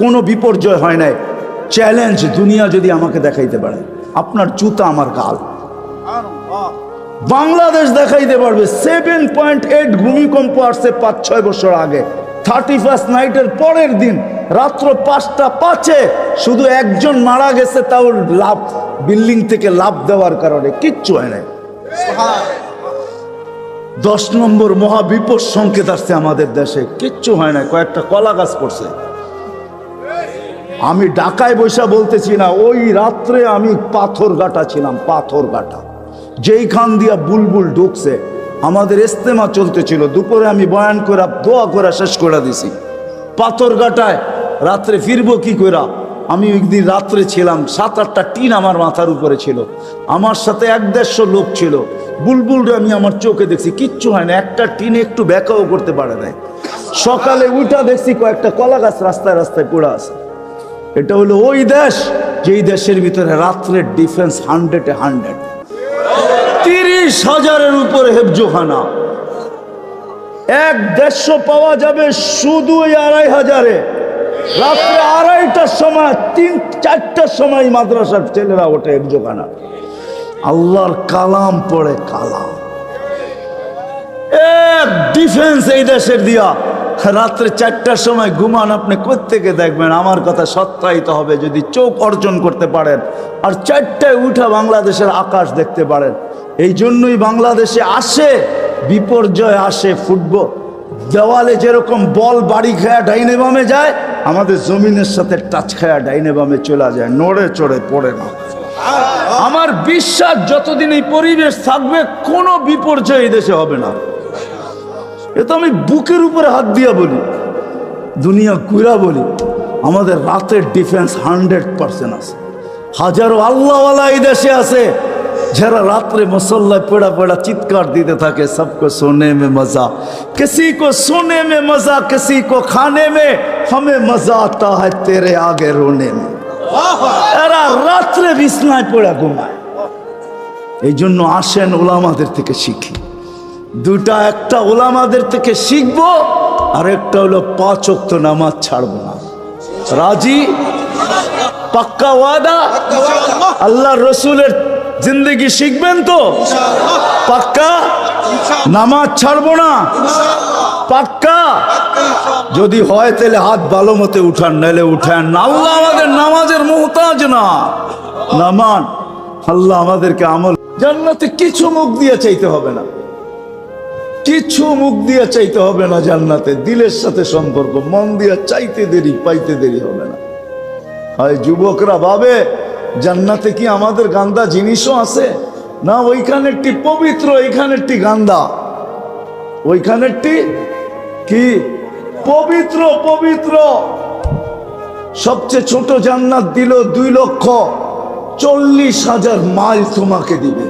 [SPEAKER 1] কোনো বিপর্যয় হয় নাই। চ্যালেঞ্জ, দুনিয়া যদি আমাকে দেখাইতে পারে, আপনার জুতা আমার গাল। বাংলাদেশ দেখাইতে পারবে 7.8 ভূমিকম্প আসছে 5-6 বছর আগে। 31st নাইটের পরের দিন রাত্র 5:05 শুধু একজন মারা গেছে, তাও লাভ, বিল্ডিং থেকে লাভ দেওয়ার কারণে, কিচ্ছু হয় নাই। 10 নম্বর মহাবিপদ সংকেত আসছে আমাদের দেশে, কিচ্ছু হয় না, কয়েকটা কলা গাছ পড়ছে। আমি ঢাকায় বৈশা বলতেছি না, ওই রাত্রে আমি পাথরঘাটা ছিলাম, পাথরঘাটা, যেইখান দিয়া বুলবুল ঢুকছে। আমাদের ইস্তেমা চলতেছিল, দুপুরে আমি বয়ান করে দোয়া করে শেষ করে দিছি। পাথরঘাটায় রাত্রে ফিরবো কি করে? আমি একদিন রাত্রে ছিলাম, 7-8টা টিন আমার মাথার উপরে ছিল, আমার সাথে 1-150 লোক ছিল। বুলবুলটা আমি আমার চোখে দেখছি, কিচ্ছু হয় না, একটা টিন একটু ব্যাখ্যাও করতে পারে নাই। সকালে উঠা দেখছি কয়েকটা কলা গাছ রাস্তায় রাস্তায় পড়ে আছে। এটা হলো ওই দেশ, যেই দেশের ভিতরে রাত্রের ডিফেন্স 100-এ 100। 30,000-এর উপরে হেফজোখানা। 1-150 পাওয়া যাবে শুধু 2,500-এ। রাত্রে 2:30টার সময়, 3-4টার সময় মাদ্রাসার ছেলেরা ওঠে হেফজোখানা, আল্লাহর কালাম পড়ে। কালাম এক ডিফেন্স এই দেশের দিয়া। রাত্রে 4টার সময় ঘুমান, আপনি কোত্থেকে দেখবেন? আমার কথা সত্যায়িত হবে যদি চোখ অর্জন করতে পারেন, আর 4টায় উঠা বাংলাদেশের আকাশ দেখতে পারেন। এই জন্যই বাংলাদেশে আসে বিপর্যয়, আসে ফুটবল দেওয়ালে যেরকম বল বাড়ি খায়া ডাইনে বামে যায়, আমাদের জমিনের সাথে টাচ খায়া ডাইনে বামে চলে যায়, নড়ে চড়ে পড়ে না। আমার বিশ্বাস যতদিন এই পরিবেশ থাকবে কোনো বিপর্যয় এই দেশে হবে না। এ তো আমি বুকের উপরে হাত দিয়া বলি, দুনিয়া কুইরা বলি। আমাদের রাতের ডিফেন্স 100% আছে। হাজারো আল্লাহওয়ালা এই দেশে আছে যারা রাত্রে মুসল্লায় পড়া পড়া চিৎকার দিতে থাকে, সবকো সোনে মে মজা, কিসি কো সোনে মে মজা, কিসি কো খানে মে, হমে মজা আতা হ্যায় তেরে আগে রোনে মে। এরা রাত্রে বিছনায় পড়া ঘুমায়। এই জন্য আসেন ওলামাদের থেকে শিখি। দুটা, একটা ওলামাদের থেকে শিখবো, আর একটা হলো 5 ওয়াক্ত নামাজ ছাড়বো না। রাজি? পাক্কা ওয়াদা? আল্লাহ রসুলের জিন্দগি শিখবেন তো? পাক্কা? নামাজ ছাড়বো না? পাক্কা? যদি হয় তাহলে হাত ভালো মতে উঠান, নাইলে উঠান না। আল্লাহ আমাদের নামাজের মুহতাজ না। নামান আল্লাহ আমাদেরকে আমল। জান্নাতে কিছু মুখ দিয়ে চাইতে হবে না, কিছু মুখ দিয়ে চাইতে হবে না। জান্নাতে দিলের সাথে সম্পর্ক, মন দিয়ে চাইতে দেরি, পাইতে দেরি হবে না। হয় যুবকরা ভাবে জান্নাতে কি আমাদের গান্দা জিনিসও আছে? না, ওইখানেরটি পবিত্র, এইখানেরটি গান্দা। ওইখানেরটি কি পবিত্র? পবিত্র। সবচেয়ে ছোট জান্নাত দিল 2,40,000 মাইল তোমাকে দিবে।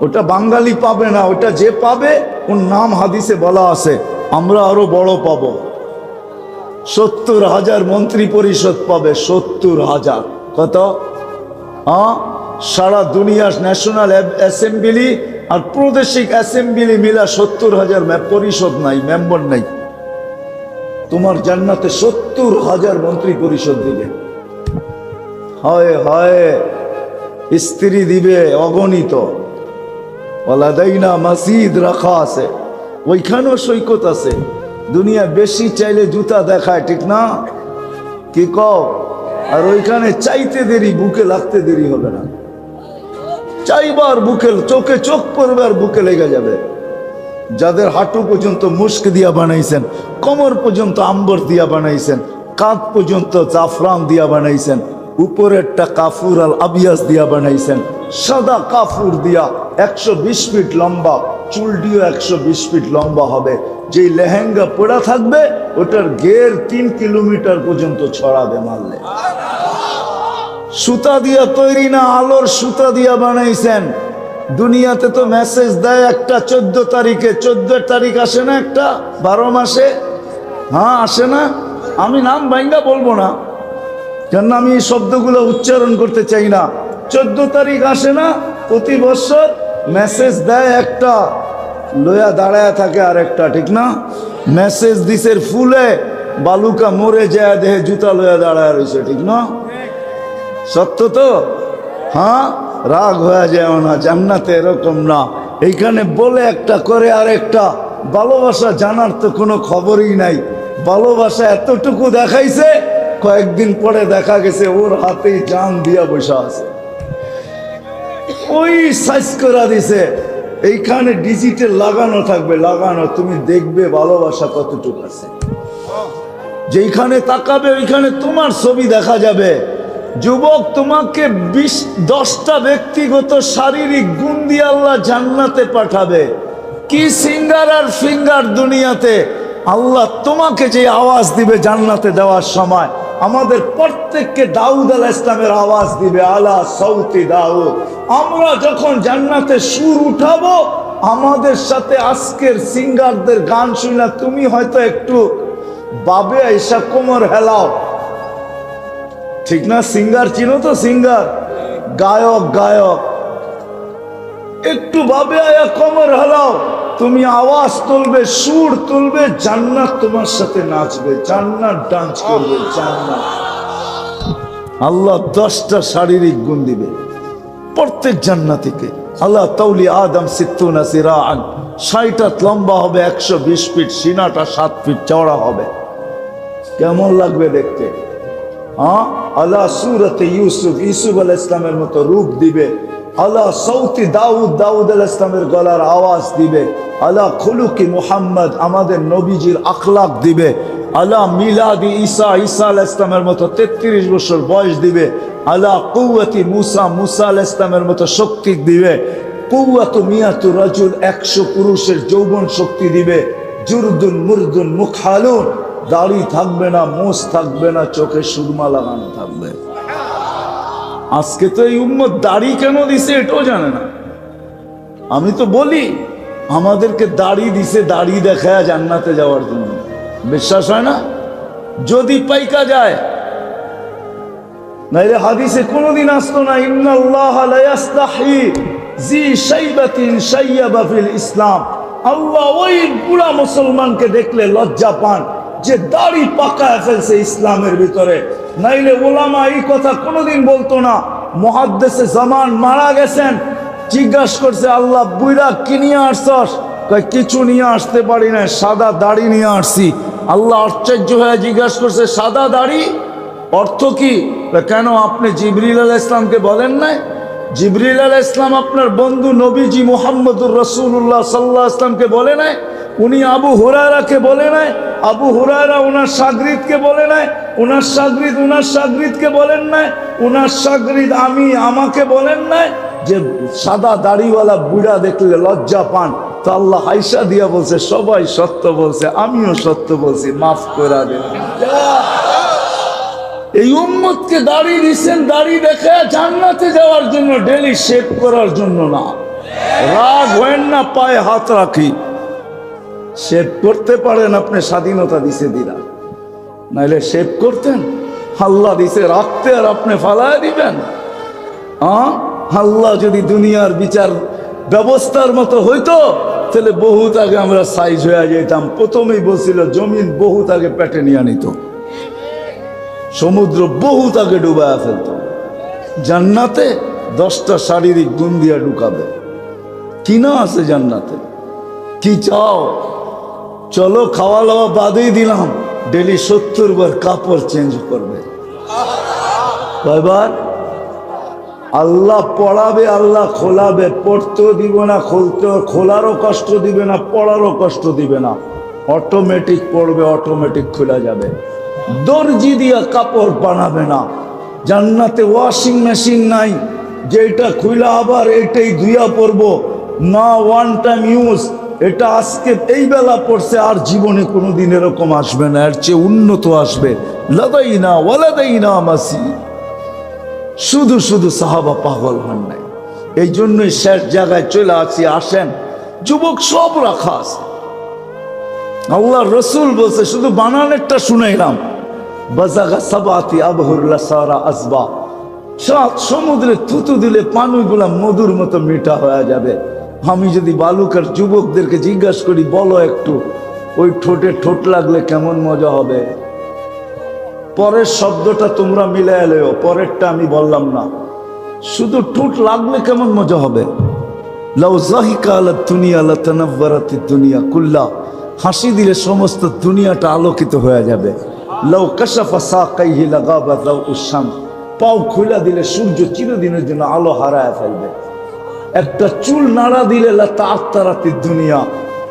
[SPEAKER 1] ওটা বাঙালি পাবে না, ওটা যে পাবে ওর নাম হাদিসে বলা আছে। আমরা আরো বড় পাবো, 70,000 মন্ত্রী পরিষদ পাবে। 70,000 কত? হ্যাঁ, সারা দুনিয়ার ন্যাশনাল অ্যাসেম্বলি আর প্রাদেশিক অ্যাসেম্বলি মিলা 70,000 পরিষদ নাই, মেম্বার নাই। তোমার জান্নাতে 70,000 মন্ত্রী পরিষদ দিবে। হয় হয় স্ত্রী দিবে অগণিত। ওয়ালাদাইনা মাসিদ রাখা আছে, ওইখানেও সৈকত আছে। দুনিয়া বেশি চাইলে জুতা দেখায়, ঠিক না? কি কও? আর ওইখানে চাইতে দেরি, বুকে লাগতে দেরি হবে না। চাইবার বুকে, চোখে চোখ পড়বে আর বুকে লেগে যাবে। যাদের হাঁটু পর্যন্ত মুস্ক দিয়া বানাইছেন, কোমর পর্যন্ত আম্বর দিয়া বানাইছেন, কাঁধ পর্যন্ত জাফরান দিয়া বানাইছেন, উপরেরটা কাফুর আল আবিয়াস দিয়া বানাইছেন, সাদা কাফুর দিয়া 120 ফিট লম্বা, চুলটিও 120 ফিট লম্বা হবে। যেই লেহেঙ্গা পড়া থাকবে ওটার ঘের 3 কিলোমিটার পর্যন্ত ছড়াবে মারলে। সুতা দিয়া তৈরি না, আলোর সুতা দিয়া বানাইছেন। দুনিয়াতে তো মেসেজ দেয় একটা 14 তারিখে, 14 তারিখ আসে না একটা 12 মাসে? হ্যাঁ আসে না? আমি নাম ভাঙ্গা বলবো না, কেন আমি এই শব্দগুলো উচ্চারণ করতে চাই না। 14 তারিখ আসে না? প্রতি বছর মেসেজ দেয় একটা, লয়া দাঁড়ায় থাকে আর একটা, ঠিক না? মেসেজ দিছের ফুলে বালুকা মরে যায়, দেহে জুতা লয়া দাঁড়ায় রয়েছে, ঠিক না? সত্য তো? হ্যাঁ, রাগ হয়ে যায় না। জান্নাতে এরকম না, এইখানে বলে একটা করে আর একটা। ভালোবাসা জানার তো কোনো খবরই নাই। ভালোবাসা এতটুকু দেখাইছে, কয়েকদিন পরে দেখা গেছে ওর হাতেই জান দিয়া বসা আছে। ওই সাইজ করে দিছে, এইখানে ডিজিটাল লাগানো থাকবে, লাগানো। তুমি দেখবে ভালোবাসা কতটুকু আছে। যেইখানে তাকাবে ওইখানে তোমার ছবি দেখা যাবে। যুবক, তোমাকে 10টা ব্যক্তিগত শারীরিক গুণ দিয়ে আল্লাহ জান্নাতে পাঠাবে। কি সিঙ্গার আর ফিঙ্গার দুনিয়াতে। আল্লাহ তোমাকে যে আওয়াজ দিবে জান্নাতে দেওয়ার সময়, আমাদের প্রত্যেককে দাউদ আলাইহিস সালামের আওয়াজ দিবে, আলা সাউতি দাউদ। আমরা যখন জান্নাতে সুর উঠাবো, আমাদের সাথে আজকের সিঙ্গারদের গান শুনে তুমি হয়তো একটু বাবে আইসা কোমর হেলাও, ঠিক না? সিঙ্গার চিনো তো? সিঙ্গার, গায়ক, গায়ক একটু ভাবে আয়া কোমর হেলাও, তুমি আওয়াজ তুলবে, সুর তুলবে, জান্নাত তোমার সাথে নাচবে, জান্নাত ডান্স করবে। জান্নাত আল্লাহ 10টা শারীরিক গুণ দিবে প্রত্যেক জান্নাতীকে। আল্লাহ তাউলি আদম 60 সিরাআন, 60 হাত লম্বা হবে, 120 ফিট, সিনাটা 7 ফিট চওড়া হবে। কেমন লাগবে দেখতে? হ্যাঁ, আল্লাহ সুরতে ইউসুফ, ইউসুফ আলাইহিস সালামের মতো রূপ দিবে। আলা সৌতি দাউদ, দাউদ আলাইহিস সালামের গলার আওয়াজ দিবে। আলা খুলুকি মুহাম্মদ, আমাদের নবীজির আখলাক দিবে। আলা মিলাদি ঈসা, ঈসা আলাইহিস সালামের মতো 33 বছর বয়স দিবে। আলা কুওয়াতি মুসা, মুসা আলাইহিস সালামের মতো শক্তি দিবে। কুওয়াতু মিয়াতু রাজুল, 100 পুরুষের যৌবন শক্তি দিবে। জুরদুন মুরদুন মুখালুন, দাড়ি থাকবে না, মোষ থাকবে না, চোখে সুরমা লাগানো থাকবে। আজকে তো এই উম্মত দাড়ি কেন দিছে এটাও জানে না। আমি তো বলি আমাদেরকে দাড়ি দিছে দাড়ি দেখায় জান্নাতে যাওয়ার জন্য। বিশ্বাস হয় না? যদি পাইকা যায়, নাইলে হাদিসে কোনোদিন আসতো না ইন্নাল্লাহা লা ইস্তাহি জি শাইবাতিন শাইয়াবা ফিল ইসলাম। আল্লাহ ওই বুড়া মুসলমানকে দেখলে লজ্জা পান যে দাড়ি পাকায় ফেলছে ইসলামের ভিতরে। নাইলে ওলামা এই কথা কোনোদিন বলতো না। মুহাদ্দিসে জামান মারা গেছেন, জিজ্ঞাসা করছে আল্লাহ বুইরা কি নিয়ে আসছস? কয় কিছু নিয়ে আসতে পারি না, সাদা দাড়ি নিয়ে আসছি। আল্লাহ আশ্চর্য হয়ে জিজ্ঞাসা করছে সাদা দাড়ি অর্থ কি? কেন আপনি জিবরিল আলাইহিস সালামকে বলেন নাই? জিবরিল আলাইহিস সালাম আপনার বন্ধু নবীজি মুহাম্মদুর রাসূলুল্লাহ সাল্লাল্লাহু আলাইহি ওয়াসাল্লামকে বলে নাই? উনি আবু হুরায়রাকে বলে নাই? আবু হুরায়রা ওনার শাগরিদকে বলে নাই? ওনার শাগরিদ ওনার শাগরিদকে বলেন নাই? ওনার শাগরিদ আমাকে বলেন নাই যে সাদা দাড়িওয়ালা বুড়া দেখলে লজ্জা পান? তো আল্লাহ আয়েশা দিয়া বলছে সবাই সত্য বলছে, আমিও সত্য বলছি, মাফ করে দেন। এই উম্মতকে দাড়ি দিচ্ছেন দাড়ি দেখে জান্নাতে যাওয়ার জন্য, ডেলি শেভ করার জন্য না। রাগ হয় না, পায়ে হাত রাখি। শেভ করতে পারেন আপনি, স্বাধীনতা দিছে দিলা, নাইলে শেভ করতেন? আল্লাহ দিছে রাখতে আর আপনি ফালায় দিবেন? আল্লাহ যদি দুনিয়ার বিচার ব্যবস্থার মতো হইতো তাহলে বহুত আগে আমরা সাইজ হয়ে যেতাম। প্রথমেই বলছিল জমিন বহুত আগে পেটে নিয়ে নিত, সমুদ্র বহুত আগে ডুবায়া ফেলত। জান্নাতে 10টা শারীরিক গুণ দিয়া ঢুকাবে। কি না আছে জান্নাতে? কি চাও? চলো, খাওয়া দাওয়া বাদেই দিলাম, ডেলি 70 বার কাপড় চেঞ্জ করবে। কয়বার? আল্লাহ পড়াবে, আল্লাহ খোলাবে, পড়তেও দিব না, খোলারও কষ্ট দিবে না, পড়ারও কষ্ট দিবে না। অটোমেটিক পড়বে, অটোমেটিক খোলা যাবে। দর্জি দিয়া কাপড় বানাবে না। জান্নাতে ওয়াশিং মেশিন নাই যে এটা খুলা আবার এটাই ধুইয়া পড়বো না, ওয়ান টাইম ইউজ। এটা আজকে এই বেলা পড়ছে, আর জীবনে কোনোদিন এরকম আসবে না, এর চেয়ে উন্নত আসবে। লাদাইনা ওয়ালাদাইনা মাসি। শুধু শুধু সাহাবা পাগল হন নাই, এই জন্যই শেষ জায়গায় চলে আসি। আসেন যুবক, সব রাখা আছে। আল্লাহ রসুল বলছে, শুধু বানানেরটা শুনাইলাম। বাজাগা সাবাতি আবহুল্লা সারা আসবা, 7 সমুদ্রে থুতু দিলে পানিগুলা মধুর মতো মিঠা হয়ে যাবে। আমি যদি বালুকার যুবকদেরকে জিজ্ঞাসা করি, বলো একটু ওই ঠোঁটে ঠোঁট লাগলে কেমন মজা হবে? পরের শব্দটা তোমরা মিলাই এলেও, পরেরটা আমি বললাম না। শুধু ঠোঁট লাগলে কেমন মজা হবে? লাউ যাহিকা আলা দুনিয়া লাতানাওয়ারাতিদ দুনিয়া কুল্লা, হাসি দিলে সমস্ত দুনিয়াটা আলোকিত হয়ে যাবে। লাউ কাশাফা সাকাইহি লাগাবা দাউউশ শামস, পাও খুলে দিলে সূর্য চিরদিনের জন্য আলো হারায় ফেলবে। একটা চুল নাড়া দিলে লাতাআতারাতিদ দুনিয়া,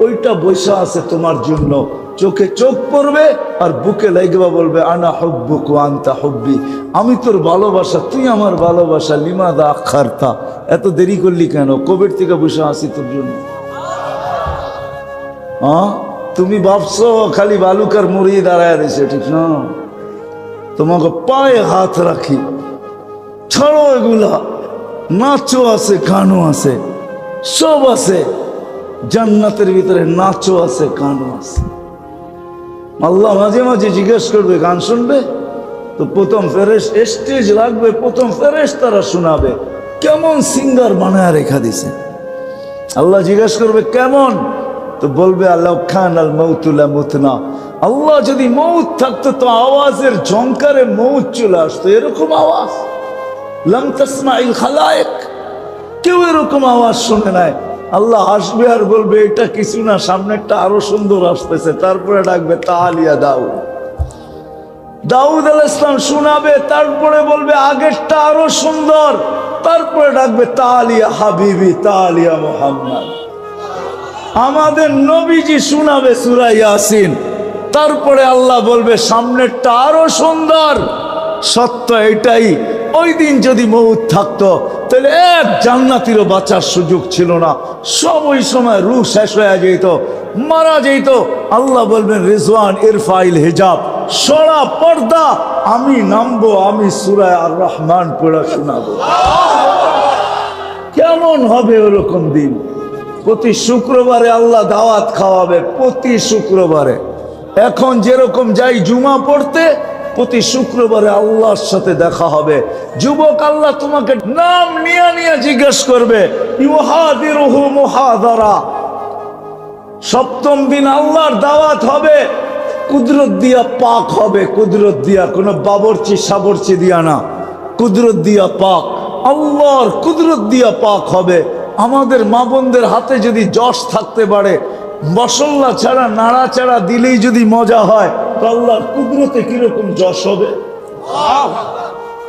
[SPEAKER 1] ওইটা বৈশা আছে তোমার জন্য। চোখে চোখ পড়বে আর বুকে লাগবা, বলবে আনা হুব্বুক ওয়া আনতা হুব্বি, আমি তোর ভালোবাসা, তুই আমার ভালোবাসা। লিমাদা আখারতা, এত দেরি করলি কেন? কবের থেকে বসে আছি তোর জন্য। তুমি ভাবছো খালি বালুকার মুড়ি দাঁড়ায় রয়েছে, ঠিক না? তোমাকে পায়ে হাত রাখি, ছাড়ো এগুলা। নাচও আছে, গানও আছে, সব আছে জান্নাতের ভিতরে। নাচও আছে, গানও আছে। আল্লাহ মাঝে মাঝে জিজ্ঞেস করবে, গান শুনবে? তো প্রথম স্টেজ লাগবে, প্রথম তারা শোনাবে। কেমন সিঙ্গার বানায় রেখা দিছে। আল্লাহ জিজ্ঞেস করবে কেমন? তো বলবে আল্লাহ খান আল মৌতুলা মুতনা, আল্লাহ যদি মৌত থাকতো তো আওয়াজের ঝংকারে মৌত চলে আসতো। এরকম আওয়াজ লাম তাসমাইল খালায়েক, কেউ এরকম আওয়াজ শুনে নাই। আল্লাহ আসবে আর বলবে এটা কিছু না, সামনেরটা আরো সুন্দর আসতেছে। তারপরে ডাকবে তালিয়া দাউদ, দাউদ আলাইহিস সালাম শোনাবে, তারপরে বলবে আগেরটা আরো সুন্দর, তারপরে ডাকবে তালিয়া হাবিবি তালিয়া মুহাম্মদ। আমাদের নবীজি শোনাবে সূরা ইয়াসিন, তারপরে আল্লাহ বলবে সামনেরটা আরো সুন্দর। সত্য এটাই, ওই দিন যদি মউত থাকতো তাহলে এক জান্নাতীরও বাঁচার সুযোগ ছিল না, সব ওই সময় রূহ শেষ হয়ে যেত, মারা যেত। আল্লাহ বলবেন রিজওয়ান ইরফাইল হিজাব, সরা পর্দা, আমি নামবো, আমি সূরা আর রহমান পড়া শোনাবো। কেমন হবে ওরকম দিন? প্রতি শুক্রবারে আল্লাহ দাওয়াত খাওয়াবে, প্রতি শুক্রবারে। এখন যেরকম যাই জুমা পড়তে, প্রতি শুক্রবারে আল্লাহর সাথে দেখা হবে। যুবক, আল্লাহ তোমাকে নাম নিয়ে নিয়ে জিজ্ঞেস করবে, ইউহাদিরুহু মুহাদারা। সপ্তম দিন আল্লাহর দাওয়াত হবে, কুদরত দিয়া পাক হবে, কুদরত দিয়া, কোনো বাবরচি সাবরচি দিয়া না, কুদরত দিয়া পাক, আল্লাহর কুদরত দিয়া পাক হবে। আমাদের মা বোনদের হাতে যদি যশ থাকতে পারে, মশলা ছাড়া নাড়াচাড়া দিলেই যদি মজা হয়, তো আল্লাহর কুদরতে কিরকম যশ হবে?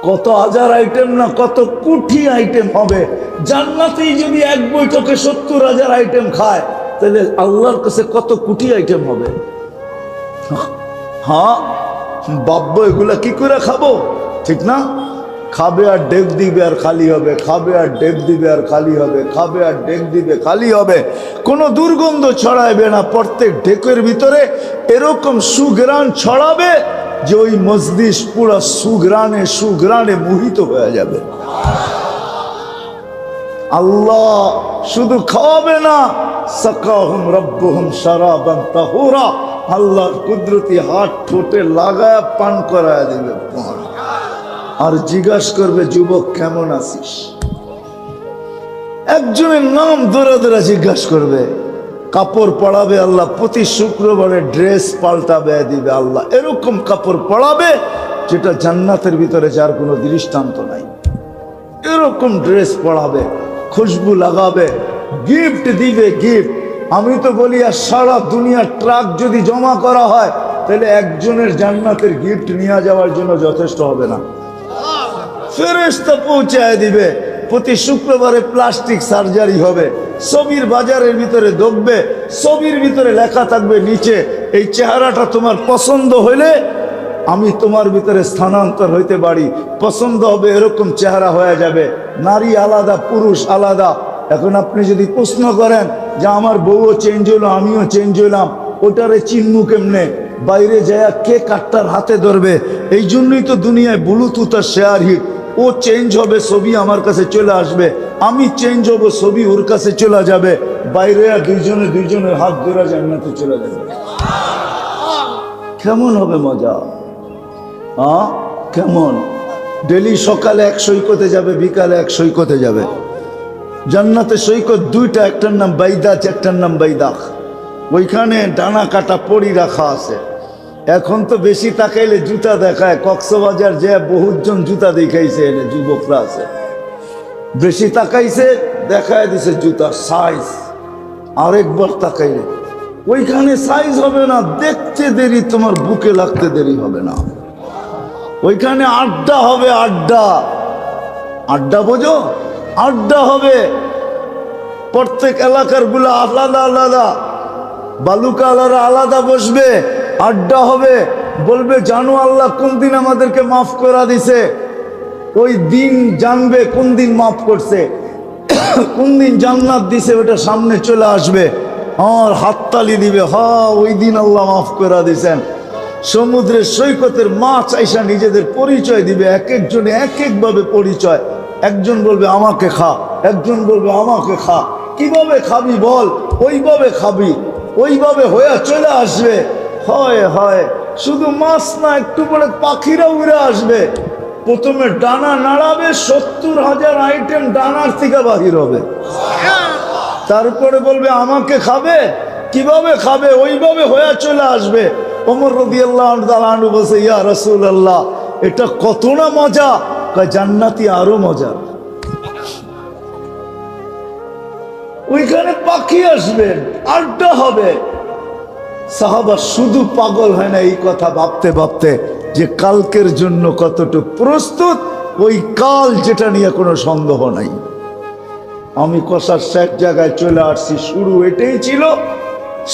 [SPEAKER 1] কত হাজার আইটেম না কত কোটি আইটেম হবে। জান্নাতেই যদি এক বৈঠকে 70,000 আইটেম খায়, তাহলে আল্লাহর কাছে কত কোটি আইটেম হবে? হ্যাঁ বাব্য, এগুলা কি করে খাবো? ঠিক না? খাবে আর ডেক দিবে আর খালি হবে, খাবে আর ডেক দিবে আর খালি হবে, খাবে আর ডেক দিবে খালি হবে, কোনো দুর্গন্ধ ছড়াইবে না। প্রত্যেক ডেকের ভিতরে এরকম সুঘ্রাণ ছড়াবে যে ওই মজলিস পুরা সুঘ্রাণে মোহিত হয়ে যাবে। আল্লাহ শুধু খাওয়াবে না, সাকাহুম রব্বুহুম শারাবান তাহুরা, আল্লাহর কুদরতি হাত ঠোঁটে লাগায় পান করায় দিবে। আর জিজ্ঞাসা করবে, যুবক কেমন আছিস? একজনের নাম ধরে ধরে জিজ্ঞাসা করবে। কাপড় পরাবে আল্লাহ, প্রতি শুক্রবারে ড্রেস পাল্টাবে দিবে আল্লাহ, এরকম কাপড় পরাবে যেটা জান্নাতের ভিতরে যার কোনো দৃষ্টান্ত নাই। এরকম ড্রেস পরাবে, খুশবু লাগাবে, গিফট দিবে গিফট। আমি তো বলি, আর সারা দুনিয়ার ট্রাক যদি জমা করা হয়, তাহলে একজনের জান্নাতের গিফট নিয়ে যাওয়ার জন্য যথেষ্ট হবে না। ফেরেশতা পৌঁছায় দিবে। প্রতি শুক্রবারে প্লাস্টিক সার্জারি হবে, ছবির বাজারের ভিতরে ঢুকবে, ছবির ভিতরে লেখা থাকবে নিচে, এই চেহারাটা তোমার পছন্দ হইলে আমি তোমার ভিতরে স্থানান্তর হইতে পারি। পছন্দ হবে এরকম চেহারা হয়ে যাবে, নারী আলাদা পুরুষ আলাদা। এখন আপনি যদি প্রশ্ন করেন যে আমার বউও চেঞ্জ হইলো, আমিও চেঞ্জ হইলাম, ওটারে চিনমু কেমনে? বাইরে যায় কে কাটটার হাতে ধরবে? এই জন্যই তো দুনিয়ায় ব্লুটুথ আর শেয়ার হিট। ও চেঞ্জ হবে, ছবি আমার কাছে চলে আসবে, আমি চেঞ্জ হব, ছবি ওর কাছে চলে যাবে। বাইরে আর দুইজনের হাত ধরে জান্নাতে চলে যাবে। কেমন হবে মজা? কেমন? ডেলি সকালে এক সৈকতে যাবে, বিকালে এক সৈকতে যাবে। জান্নাতে সৈকত দুইটা, একটার নাম বাইদাচ, একটার নাম বাইদাখ। ওইখানে ডানা কাটা পড়ি রাখা আছে। এখন তো বেশি তাকাইলে জুতা দেখায়, কক্সবাজার যে বহুজন জুতা দেখাইছে, এনে যুবকরা আছে, বেশি তাকাইছে দেখায় দিছে জুতার সাইজ। আরেকবার তাকাইলে ওইখানে সাইজ হবে না, দেখতে দেরি, তোমার বুকে লাগতে দেরি হবে না। ওইখানে আড্ডা হবে, আড্ডা বোঝো? আড্ডা হবে। প্রত্যেক এলাকার গুলা আলাদা আলাদা, বালুকালারা আলাদা বসবে, আড্ডা হবে। বলবে, জানো আল্লাহ কোন দিন আমাদেরকে মাফ করা দিছে? ওই দিন জানবে কোন দিন মাফ করছে, কোন দিন জান্নাত দিছে, ওটা সামনে চলে আসবে। আর হাততালি দিবে, ওই দিন আল্লাহ মাফ করা দিছেন। সমুদ্রের সৈকতের মাছ আইসা নিজেদের পরিচয় দিবে, এক একজনে এক একভাবে পরিচয়। একজন বলবে আমাকে খা, একজন বলবে আমাকে খা। কিভাবে খাবি বল? ওইভাবে খাবি, ওইভাবে হয়ে চলে আসবে। হয় শুধু মাছ না, একটু পরে পাখিরা উড়ে আসবে। প্রথমে ডানা নাড়াবে, 70,000 আইটেম ডানার থেকে বাহির হবে। তারপরে বলবে আমাকে খাবে। কিভাবে খাবে? ওইভাবে হয়ে চলে আসবে। ওমর রাদিয়াল্লাহু আনহু বলছে, ইয়া রাসূলুল্লাহ, এটা কত না মজা। কয় জান্নাতি আরো মজা। ওইখানে পাখি আসবে, আড্ডা হবে। সাহাবা শুধু পাগল হয় না এই কথা ভাবতে ভাবতে যে কালকের জন্য কতটুকু প্রস্তুত, ওই কাল যেটা নিয়ে কোনো সন্দেহ নাই। আমি কষার শেষ জায়গায় চলে আসছি, শুরু এটাই ছিল,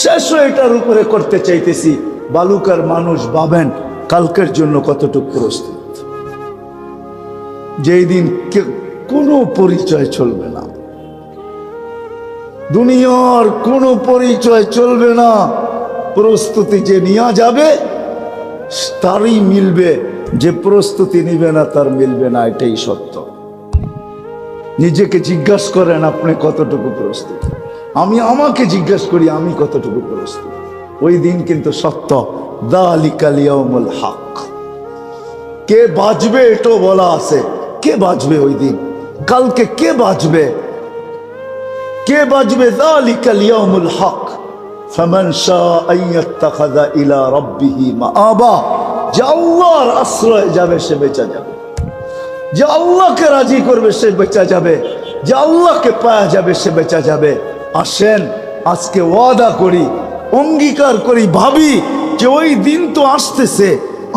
[SPEAKER 1] শেষও এটার উপরে করতে চাইতেছি। বালুকার মানুষ ভাবেন কালকের জন্য কতটুকু প্রস্তুত। যেই দিন কোনো পরিচয় চলবে না, দুনিয়ার কোনো পরিচয় চলবে না, প্রস্তুতি যে নেওয়া যাবে তারই মিলবে, যে প্রস্তুতি নিবে না তার মিলবে না, এটাই সত্য। নিজেকে জিজ্ঞাসা করেন আপনি কতটুকু প্রস্তুত, আমি আমাকে জিজ্ঞাসা করি আমি কতটুকু প্রস্তুত। ওই দিন কিন্তু সত্য, যালিকাল ইয়াউমুল হক। কে বাঁচবে এটাও বলা আছে, কে বাঁচবে ওই দিন, কালকে কে বাঁচবে, কে বাঁচবে? যালিকাল ইয়াউমুল হক। ফামান শাআ ইয়াত্তাখিযা ইলা রাব্বিহি মাআবা। যে আল্লাহর আশ্রয়ে যাবে সে বেঁচে যাবে, যে আল্লাহকে রাজি করবে সে বেঁচে যাবে, যে আল্লাহকে পাওয়া যাবে সে বেঁচে যাবে। আসেন আজকে ওয়াদা করি, অঙ্গীকার করি, ভাবি যে ওই দিন তো আসতেছে,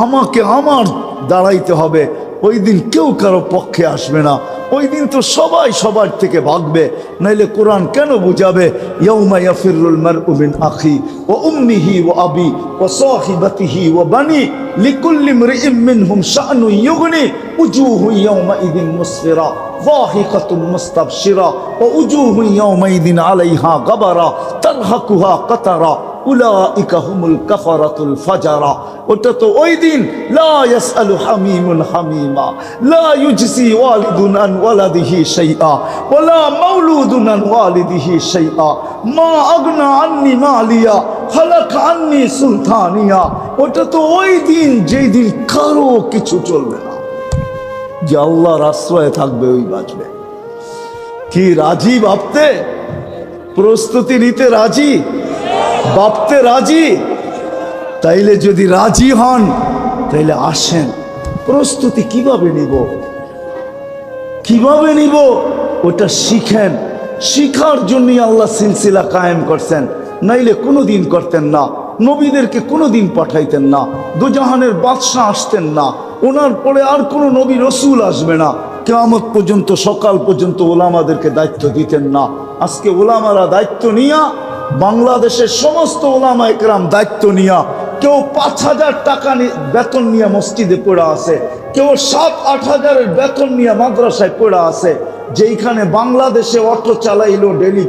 [SPEAKER 1] আমাকে আমার দাঁড়াইতে হবে। ওই দিন কেউ কারো পক্ষে আসবে না, ওই দিন তো সবাই সবার থেকে ভাগবে। নাইলে কোরআন কেন বুঝাবে ইয়াউমা ইয়াফিরুল মারউ মিন আখি ওয়া উম্মিহি ওয়া আবি ওয়া সাহিবাতিহি ওয়া বানি লিকুল্লি ইমরিইম মিনহুম শা'নুন ইউগনি উজুহু ইয়াউমা ইযিন মুসফিরা যাহিকাতুন মুস্তাবশিরা ওয়া উজুহু ইয়াউমা ইযিন আলাইহা গাবারা তারহাকুহা কাতারা উলাইকা হুমুল কাফারাতুল ফাজারা। ওটা তো ওই দিন লা ইয়াসআলু হামিমুন হামিমা, লা ইউজসি ওয়ালিদুন আন ওয়ালাদিহি শাইআ ওয়ালা মাউলুদুন আন ওয়ালিদিহি শাইআ মা আগনা আন্নি মালিয়া হালাক আন্নি সুলতানিয়া। ওটা তো ওই দিন যেই দিন কারো কিছু চলবে না, যে আল্লাহর আশ্রয়ে থাকবে ওই বাঁচবে। কি রাজি ভাবতে, প্রস্তুতি নিতে রাজি, ভাবতে রাজি? তাইলে যদি রাজি হন তাইলে আসেন, প্রস্তুতি কিভাবে নিব, কিভাবে নিব ওটা শিখেন। শিখার জন্যই আল্লাহ সিলসিলা কায়েম করছেন, নাইলে কোনোদিন করতেন না। নবীদেরকে কোনোদিন পাঠাইতেন না, দুজাহানের বাদশাহ আসতেন না, ওনার পরে আর কোনো নবী রসুল আসবে না। কিয়ামত পর্যন্ত, সকাল পর্যন্ত ওলামাদেরকে দায়িত্ব দিতেন না। আজকে ওলামারা দায়িত্ব নিয়া, বাংলাদেশের সমস্ত ওলামা একরাম দায়িত্ব নিয়া, কেউ 5,000 টাকা বেতন নিয়ে মসজিদে পড়া আছে, কেউ 7-8 হাজারের বেতন নিয়ে মাদ্রাসায় পড়া আছে। যেইখানে বাংলাদেশে অটো চালাইলো ডেলি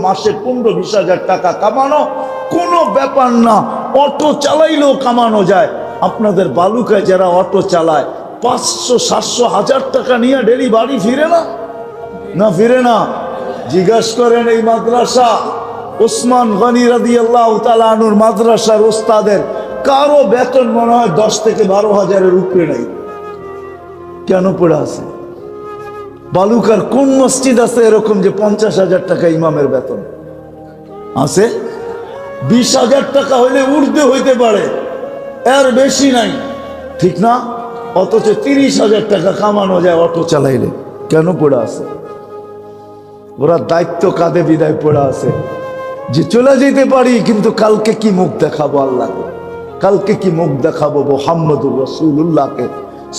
[SPEAKER 1] মাসে 15-20 হাজার টাকা কামানো কোনো ব্যাপার না, অটো চালাইলেও কামানো যায়। আপনাদের বালুকায় যারা অটো চালায় 500-700-1000 টাকা নিয়ে ডেলি বাড়ি ফিরে না, না ফিরে না? জিজ্ঞাসা করেন এই মাদ্রাসা ওসমান গনি রাদিয়াল্লাহু তাআলা আনহুর মাদ্রাসার ওস্তাদের কারো বেতন মনে হয় 10 থেকে 12 হাজারের উপরে নাই। কেন পড়ে আছে? বালুকার কোন মসজিদ আছে এরকম যে 50,000 টাকা ইমামের বেতন আছে? 20,000 টাকা হইলে ঊর্ধ্বে হইতে পারে, এর বেশি নাই, ঠিক না? অথচ 30,000 টাকা কামানো যায় অটো চালাইলে। কেন পড়ে আছে? ওরা দায়িত্ব কাঁধে বিদায় পড়ে আছে যে চলে যেতে পারি, কিন্তু কালকে কি মুখ দেখাবো আল্লাহ, কালকে কি মুখ দেখাবো মুহাম্মদুর রাসূলুল্লাহকে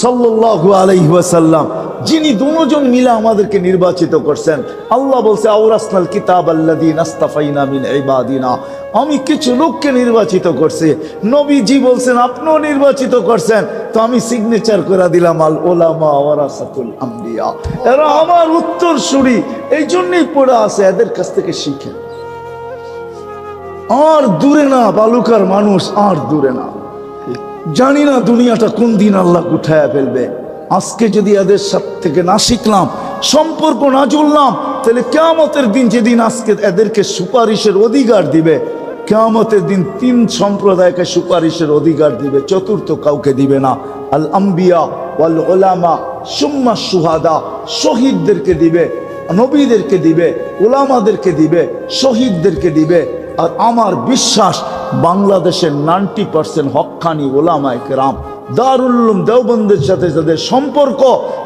[SPEAKER 1] সাল্লাল্লাহু আলাইহি ওয়াসাল্লাম, যিনি দুজন মিলে আমাদেরকে নির্বাচিত করছেন। আল্লাহ বলছে আওরাসনাল কিতাবাল্লাযীনা ইসতাফাইনা মিন ইবাদিনা, আমি কিছু লোককে নির্বাচিত করছি। নবীজি বলছেন আপনিও নির্বাচিত করছেন, তো আমি সিগনেচার করে দিলাম আল উলামা ওয়ারাসাতুল আমবিয়া, এরা আমার উত্তরসূরি। এই জন্যই পড়ে আছে, এদের কাছ থেকে শিখেন। আর দূরে না, বালুকার মানুষ আর দূরে না। জানি না দুনিয়াটা কোন দিন আল্লাহ উঠায়া ফেলবে। আজকে যদি এদের সাথে থেকে না শিখলাম, সম্পর্ক না জুড়লাম, তাহলে কিয়ামতের দিন যেদিন আজকে এদেরকে সুপারিশের অধিকার দিবে, কিয়ামতের দিন 3 সম্প্রদায়কে সুপারিশের অধিকার দিবে, চতুর্থ কাউকে দিবে না। আল আম্বিয়া ওয়াল উলামা সুম্মা শুহাদা, শহীদদেরকে দিবে, নবীদেরকে দিবে, উলামাদেরকে দিবে, শহীদদেরকে দিবে। আর আমার বিশ্বাস বাংলাদেশের 90% হক্কানি ওলামায়ে কেরাম দারুল উলুম দেওবন্দের সাথে যাদের সম্পর্ক,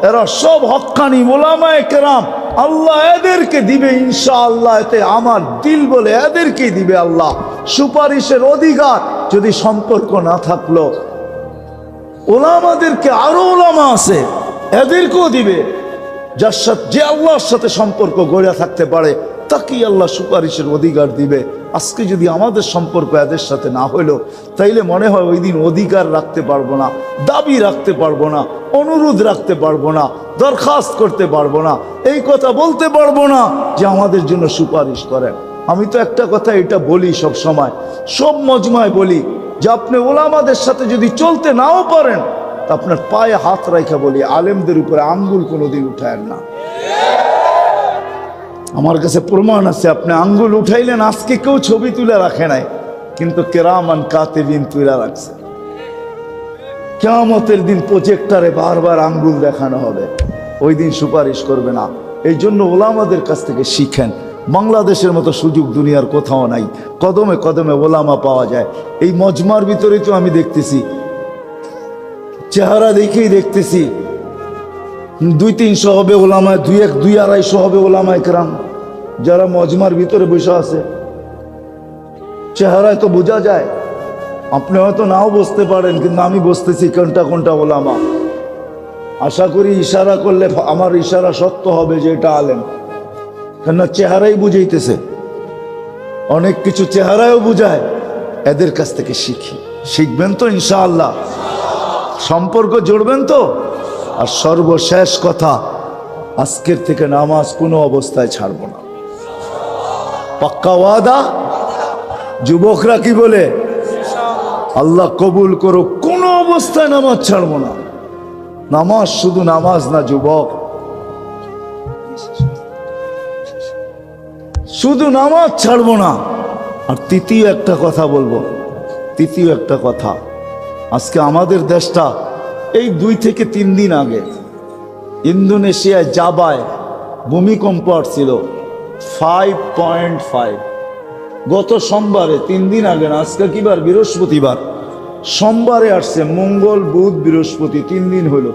[SPEAKER 1] এরা সব হক্কানি ওলামায়ে কেরাম। আল্লাহ এদেরকে দিবে ইনশাআল্লাহ, এতে আমার দিল বলে এদেরকেই দিবে আল্লাহ সুপারিশের অধিকার। যদি সম্পর্ক না থাকলো, ওলামাদেরকে আরো ওলামা আছে, এদেরকেও দিবে। যার সাথে যে আল্লাহর সাথে সম্পর্ক গড়ে থাকতে পারে তাকেই আল্লাহ সুপারিশের অধিকার দিবে। আজকে যদি আমাদের সম্পর্ক এদের সাথে না হইলো, তাইলে মনে হয় ওই দিন অধিকার রাখতে পারবো না, দাবি রাখতে পারবো না, অনুরোধ রাখতে পারবো না, দরখাস্ত করতে পারবো না, এই কথা বলতে পারবো না যে আমাদের জন্য সুপারিশ করেন। আমি তো একটা কথা এটা বলি সব সময়, সব মজমায় বলি যে আপনি ওলামাদের সাথে যদি চলতে নাও পারেন, তা আপনার পায়ে হাত রাখা বলি, আলেমদের উপরে আঙ্গুল কোনোদিন উঠায়েন না। আমার কাছে প্রমাণ আছে, আপনি আঙ্গুল উঠাইলেন, আজকে কেউ ছবি তুলে রাখে নাই, কিন্তু কেরামান কাতিবিন তুলে রাখছে। কিয়ামতের দিন প্রজেক্টরে বারবার আঙ্গুল দেখানো হবে, ওই দিন সুপারিশ করবে না। এই জন্য ওলামাদের কাছ থেকে শিখেন। বাংলাদেশের মতো সুযোগ দুনিয়ার কোথাও নাই, কদমে কদমে ওলামা পাওয়া যায়। এই মজমার ভিতরে তো আমি দেখতেছি, চেহারা দেখেই দেখতেছি 200-300 হবে ওলামায়, 200-250 হবে ওলামায়ে কেরাম যারা মজমার ভিতরে বসে আছে। চেহারায় তো বোঝা যায়। আপনি হয়তো নাও বুঝতে পারেন, কিন্তু আমি বুঝতেছি কোনটা কোনটা ওলামা। আশা করি ইশারা করলে আমার ইশারা সত্য হবে যে এটা আলেম, কেননা চেহারাই বুঝাইতেছে। অনেক কিছু চেহারায়ও বুঝায়। এদের কাছ থেকে শিখবেন তো ইনশাআল্লাহ, সম্পর্ক জুড়বেন তো। আর সর্বশেষ কথা, আজকের থেকে নামাজ কোনো অবস্থায় ছাড়বো না, পাক্কা ওয়াদা। যুবকরা কি বলে? আল্লাহ কবুল করো, কোনো অবস্থায় নামাজ ছাড়বো না। নামাজ শুধু নামাজ না যুবক, শুধু নামাজ ছাড়বো না। আর তৃতীয় একটা কথা বলবো, তৃতীয় একটা কথা, আজকে আমাদের দেশটা এই 2 থেকে 3 দিন আগে ইন্দোনেশিয়ায় জাবায় ভূমিকম্প আসছিল 5.5। গত সোমবারে, 3 দিন আগে না, আজকে কি বার? বৃহস্পতিবার। সোমবারে আসছে, মঙ্গল বুধ বৃহস্পতি, 3 দিন হলো।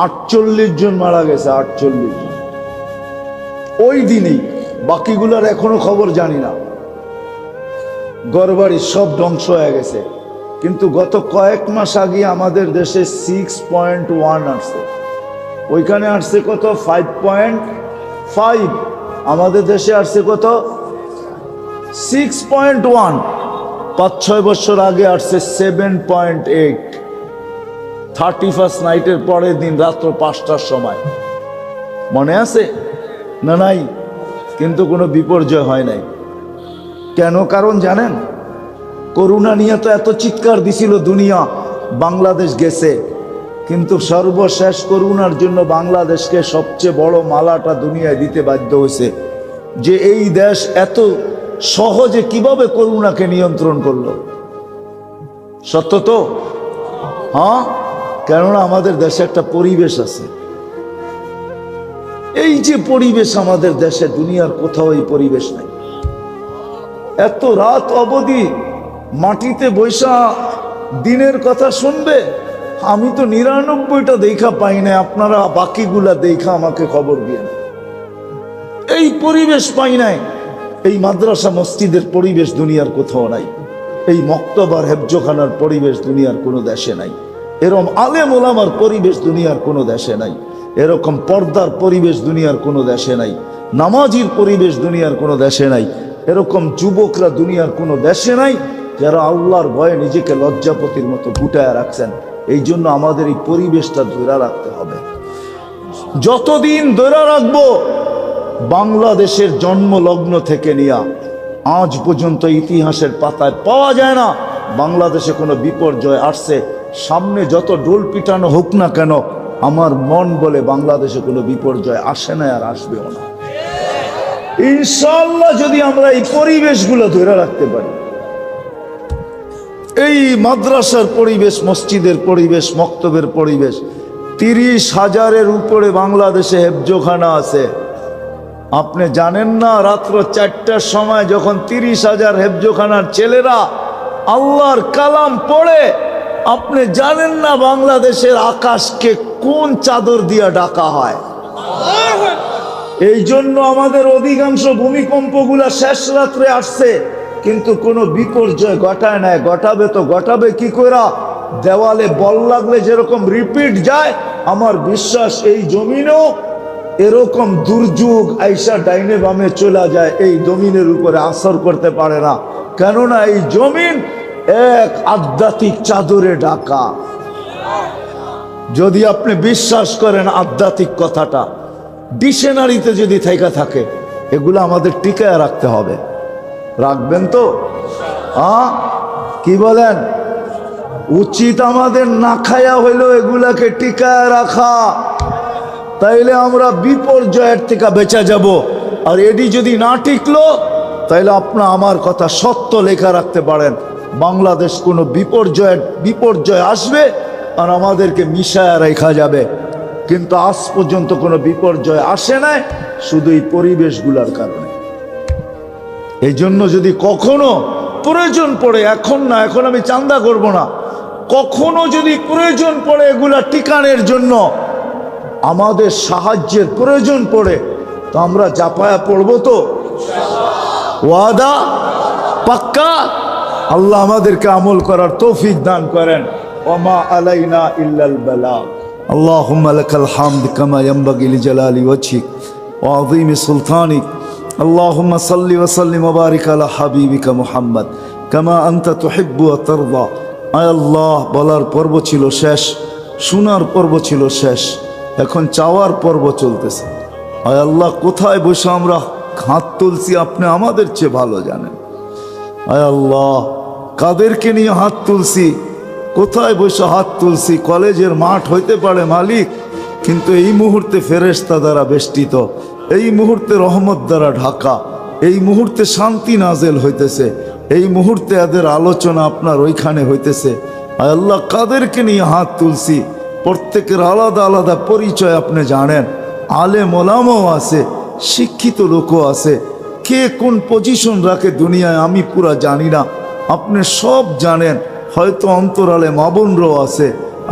[SPEAKER 1] 48 জন মারা গেছে, 48 জন ওই দিনেই। বাকিগুলার এখনো খবর জানি না। ঘরবাড়ি সব ধ্বংস হয়ে গেছে। কিন্তু গত কয়েক মাস আগে আমাদের দেশে 6.1 আসছে। ওইখানে আসছে কত? 5.5। আমাদের দেশে আসছে কত? 6.1। 5-6 বছর আগে আসছে 7.8। 31st নাইটের পরের দিন রাত্র 5টার সময়, মনে আছে না? নাই। কিন্তু কোনো বিপর্যয় হয় নাই। কেন? কারণ জানেন, করোনা নিয়ে তো এত চিৎকার দিছিল দুনিয়া, বাংলাদেশ গেছে। কিন্তু সর্বশেষ করোনার জন্য বাংলাদেশকে সবচেয়ে বড় মালাটা দুনিয়ায় দিতে বাধ্য হয়েছে, যে এই দেশ এত সহজে কিভাবে করোনাকে নিয়ন্ত্রণ করলো। সত্য তো? হ্যাঁ, কেননা আমাদের দেশে একটা পরিবেশ আছে। এই যে পরিবেশ আমাদের দেশে, দুনিয়ার কোথাও এই পরিবেশ নাই। এত রাত অবধি মাটিতে বৈশা দিনের কথা শুনবে। আমি তো 99টা দেখা পাই না, আপনারা বাকিগুলা দেখা আমাকে খবর দিয়েন। এই পরিবেশ পাই নাই। এই মাদ্রাসা মসজিদের পরিবেশ দুনিয়ার কোথাও নাই। এই মক্তবার হেফজখানার পরিবেশ দুনিয়ার কোনো দেশে নাই। এরকম আলেম ওলামার পরিবেশ দুনিয়ার কোনো দেশে নাই। এরকম পর্দার পরিবেশ দুনিয়ার কোনো দেশে নাই। নামাজির পরিবেশ দুনিয়ার কোনো দেশে নাই। এরকম যুবকরা দুনিয়ার কোনো দেশে নাই যারা আল্লাহর ভয়ে নিজেকে লজ্জাপতির মতো গুটায় রাখছেন। এই জন্য আমাদের এই পরিবেশটা ধরে রাখতে হবে। যতদিন ধরে রাখবো, বাংলাদেশের জন্মলগ্ন থেকে নিয়ে আজ পর্যন্ত ইতিহাসের পাতায় পাওয়া যায় না বাংলাদেশে কোনো বিপর্যয় আসছে। সামনে যত ডোল পিটানো হোক না কেন, আমার মন বলে বাংলাদেশে কোনো বিপর্যয় আসে না, আর আসবেও না ইনশাআল্লাহ, যদি আমরা এই পরিবেশগুলো ধরে রাখতে পারি। এই মাদ্রাসার পরিবেশ, মসজিদের পরিবেশ, মক্তবের পরিবেশ, 30,000-এর উপরে বাংলাদেশে হেফজখানা আছে। আপনি জানেন না, রাত্র 4টার সময় যখন 30,000 হেফজখানার ছেলেরা আল্লাহর কালাম পড়ে আপনি জানেন না বাংলাদেশের আকাশকে কোন চাদর দিয়া ঢাকা হয়। এই জন্য আমাদের অধিকাংশ ভূমিকম্পগুলা শেষ রাত্রে আসছে, কিন্তু কোনো বিপর্যয় ঘটায় নাই। ঘটাবে তো ঘটাবে কি কইরা? দেওয়ালে বল লাগলে যেরকম রিপিট যায়, আমার বিশ্বাস এই জমিনেও এরকম দুর্যোগ আইসা ডাইনে বামে চলে যায়, এই জমিনের উপরে আসর করতে পারে না। কেননা এই জমিন এক আধ্যাত্মিক চাদরে ঢাকা। যদি আপনি বিশ্বাস করেন আধ্যাত্মিক কথাটা, ডিকশনারিতে যদি থাইকা থাকে, এগুলো আমাদের টিকায় রাখতে হবে। রাখবেন তো? কি বলেন? উচিত আমাদের না খায়া হইলো এগুলাকে টিকায় রাখা, তাইলে আমরা বিপর্যয়ের থেকে বেঁচে যাব। আর এটি যদি না টিকলো, তাইলে আপনার আমার কথা সত্য লেখা রাখতে পারেন, বাংলাদেশ কোনো বিপর্যয় আসবে আর আমাদেরকে মিশায়া রেখা যাবে। কিন্তু আজ পর্যন্ত কোনো বিপর্যয় আসে নাই, শুধু এই পরিবেশগুলোর কারণে। এই জন্য যদি কখনো প্রয়োজন পড়ে, এখন না, এখন আমি চান্দা করব না, কখনো যদি প্রয়োজন পড়ে এগুলা টিকানোর জন্য আমাদের সাহায্যের প্রয়োজন পড়ে, তো আমরা জাপায়া পড়বো তো? ওয়াদা পাক্কা? আল্লাহ আমাদেরকে আমল করার তৌফিক দান করেন। ওমা আলাইনা ইল্লাল বালাগ। আল্লাহুম্মা লাকাল হামদ কামা ইয়ানবাগি লিজালালি ওয়াজহিক ওয়া আযীমি সুলতানিক। আল্লাহুম্মা সাল্লি ওয়া সাল্লিম ওয়া বারিক আলা হাবিবিকা মুহাম্মদ কামা আনতা তুহিব্বু ওয়া তারদা। আয় আল্লাহ, বলার পর্ব ছিল শেষ, শোনার পর্ব ছিল শেষ, এখন চাওয়ার পর্ব চলতেছে। আয় আল্লাহ, কোথায় বসে আমরা হাত তুলছি আপনি আমাদের চেয়ে ভালো জানেন। আয় আল্লাহ, কাদেরকে নিয়ে হাত তুলছি, কোথায় বসে হাত তুলছি, কলেজের মাঠ হইতে পারে মালিক, কিন্তু এই মুহূর্তে ফেরেশতা দ্বারা বেষ্টিত, এই মুহূর্তে রহমত দ্বারা ঢাকা, এই মুহূর্তে শান্তি নাজেল হইতেছে, এই মুহূর্তে এদের আলোচনা আপনার ওইখানে হইতেছে। আয় আল্লাহ, কাদেরকে নিয়ে হাত তুলছি, প্রত্যেকের আলাদা আলাদা পরিচয় আপনি জানেন। আলেম ওলামাও আছে, শিক্ষিত লোকও আছে, কে কোন পজিশন রাখে দুনিয়ায় আমি পুরা জানি না, আপনি সব জানেন। হয়তো অন্তরালে মা বোনরাও আছে।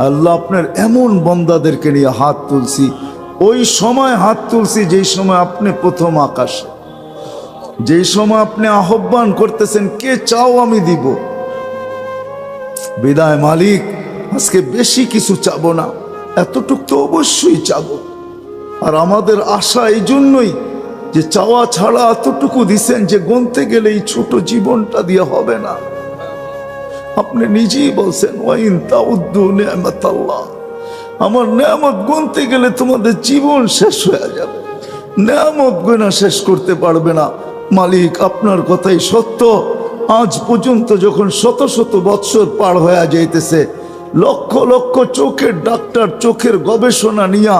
[SPEAKER 1] আল্লাহ, আপনার এমন বন্দাদেরকে নিয়ে হাত তুলছি, ওই সময় হাত তুলছি যেই সময় আপনি প্রথম আকাশে, যেই সময় আপনি আহ্বান করতেছেন, কে চাও আমি দিব। বিদায় মালিক, আজকে বেশি কিছু চাবো না, এতটুকু তো অবশ্যই চাবো। আর আমাদের আশা এই জন্যই যে চাওয়া ছাড়া এতটুকু দিছেন যে গুনতে গেলে এই ছোট জীবনটা দিয়ে হবে না। আপনি নিজেই বলছেন, ওয়াইন তাউদ্দু নি'মাতাল্লাহ, আমার নেয়ামত গুনতে গেলে তোমাদের জীবন শেষ হয়ে যাবে, নেয়ামত গোনা শেষ করতে পারবে না। মালিক, আপনার কথাই সত্য। আজ পর্যন্ত যখন শত শত বৎসর পার হয়ে যাইতেছে, লক্ষ লক্ষ চোখের ডাক্তার চোখের গবেষণা নিয়া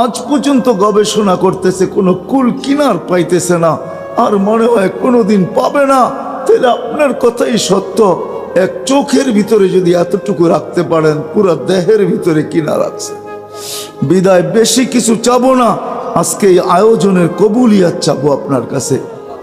[SPEAKER 1] আজ পর্যন্ত গবেষণা করতেছে, কোনো কুল কিনার পাইতেছে না, আর মনে হয় কোনোদিন পাবে না। তাহলে আপনার কথাই সত্য, এক চোখের ভিতরে যদি এতটুকু রাখতে পারেন, পুরা দেহের ভিতরে কিনা রাখছে। বিদায় বেশি কিছু চাবো না, আজকে এই আয়োজনের কবুলিয়াত চাবো আপনার কাছে।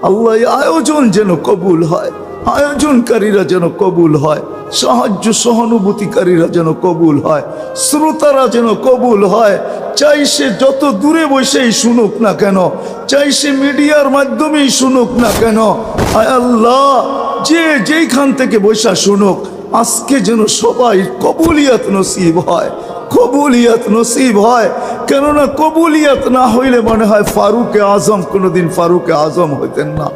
[SPEAKER 1] আল্লাহ, এই আয়োজন যেন কবুল হয়, আয়োজনকারীরা যেন কবুল হয়, সাহায্য সহানুভূতিকারীরা যেন কবুল হয়, শ্রোতারা যেন কবুল হয়। চাই সে যত দূরে বসেই শুনুক না কেন, চাই সে মিডিয়ার মাধ্যমেই শুনুক না কেন, আয় আল্লাহ, যে যেইখান থেকে বসা শুনুক, আজকে যেন সবাই কবুলিয়াত নসিব হয়, কবুলিয়াত নসিব হয়। কেননা কবুলিয়াত না হইলে মনে হয় ফারুক আজম কোনোদিন ফারুক আজম হইতেন না,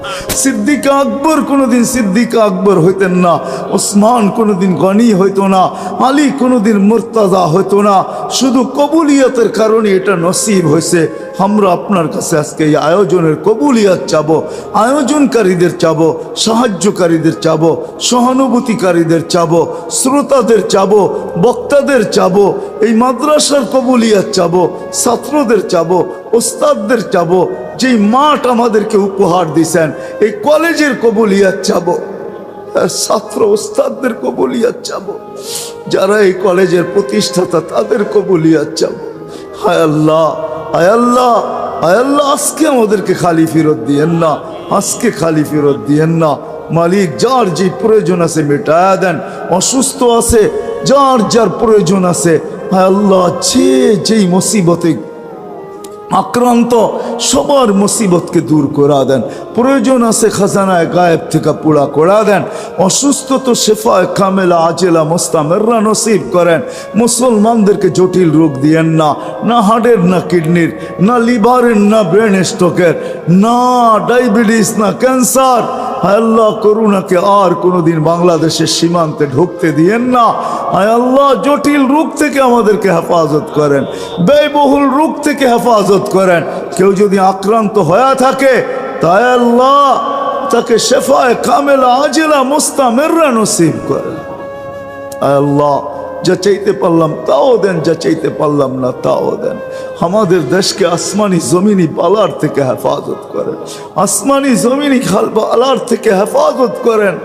[SPEAKER 1] সিদ্দিক আকবর কোনোদিন সিদ্দিক আকবর হইতেন না, ওসমান কোনোদিন গনি হইতো না, আলী কোনোদিন মুর্তাজা হইতো না। শুধু কবুলিয়াতের কারণে এটা নসিব হয়েছে। আমরা আপনার কাছে আজকে এই আয়োজনের কবুলিয়াত চাবো, আয়োজনকারীদের চাবো, সাহায্যকারীদের চাবো, সহানুভূতিকারীদের চাবো, শ্রোতাদের চাবো, বক্তাদের চাবো, এই মাদ্রাসার কবুলিয়াত চাবো, ছাত্রদের চাবো, ওস্তাদদের চাবো, যেই মাঠ আমাদেরকে উপহার দিয়েছেন এই কলেজের কবুলিয়াত চাবো, ছাত্র ওস্তাদদের কবুলিয়াত চাবো, যারা এই কলেজের প্রতিষ্ঠাতা তাদের কবুলিয়াত চাবো। হায় আল্লাহ, হায় আল্লাহ, হায় আল্লাহ, আজকে আমাদেরকে খালি ফেরত দিয়েন না, আজকে খালি ফেরত দিয়েন না। মালিক যার যে প্রয়োজন আছে মেটায়া দেন, অসুস্থ আছে যার যার প্রয়োজন আছে হায় আল্লাহ যে যেই মুসিবতে আক্রান্ত সবার মুসিবতকে দূর করা দেন, প্রয়োজন আছে খাজানায় গায়েব থেকে পুরা করা দেন, অসুস্থ তো শেফায় কামেলা আজেলা মুস্তামেররা নসিব করেন। মুসলমানদেরকে জটিল রোগ দিয়েন না, না হার্টের না কিডনির না লিভারের না ব্রেন স্ট্রোকের না ডায়াবেটিস না ক্যান্সার হায় আল্লাহ করুণাকে আর কোনোদিন বাংলাদেশের সীমান্তে ঢুকতে দিয়েন না। হায় আল্লাহ জটিল রোগ থেকে আমাদেরকে হেফাজত করেন, ব্যয়বহুল রোগ থেকে হেফাজত করেন। কেউ যদি আক্রান্ত হয়ে থাকে তাই আল্লাহ তাকে শেফায়ে কামেলা আজেলা মুস্তামেররা নসিব করেন। আল্লাহ যা চাইতে পারলাম তাও দেন, যা চাইতে পারলাম না তাও দেন। আমাদের দেশকে আসমানি জমিনি বালার থেকে হেফাজত করেন, আসমানি জমিনি খাল বালার থেকে হেফাজত করেন।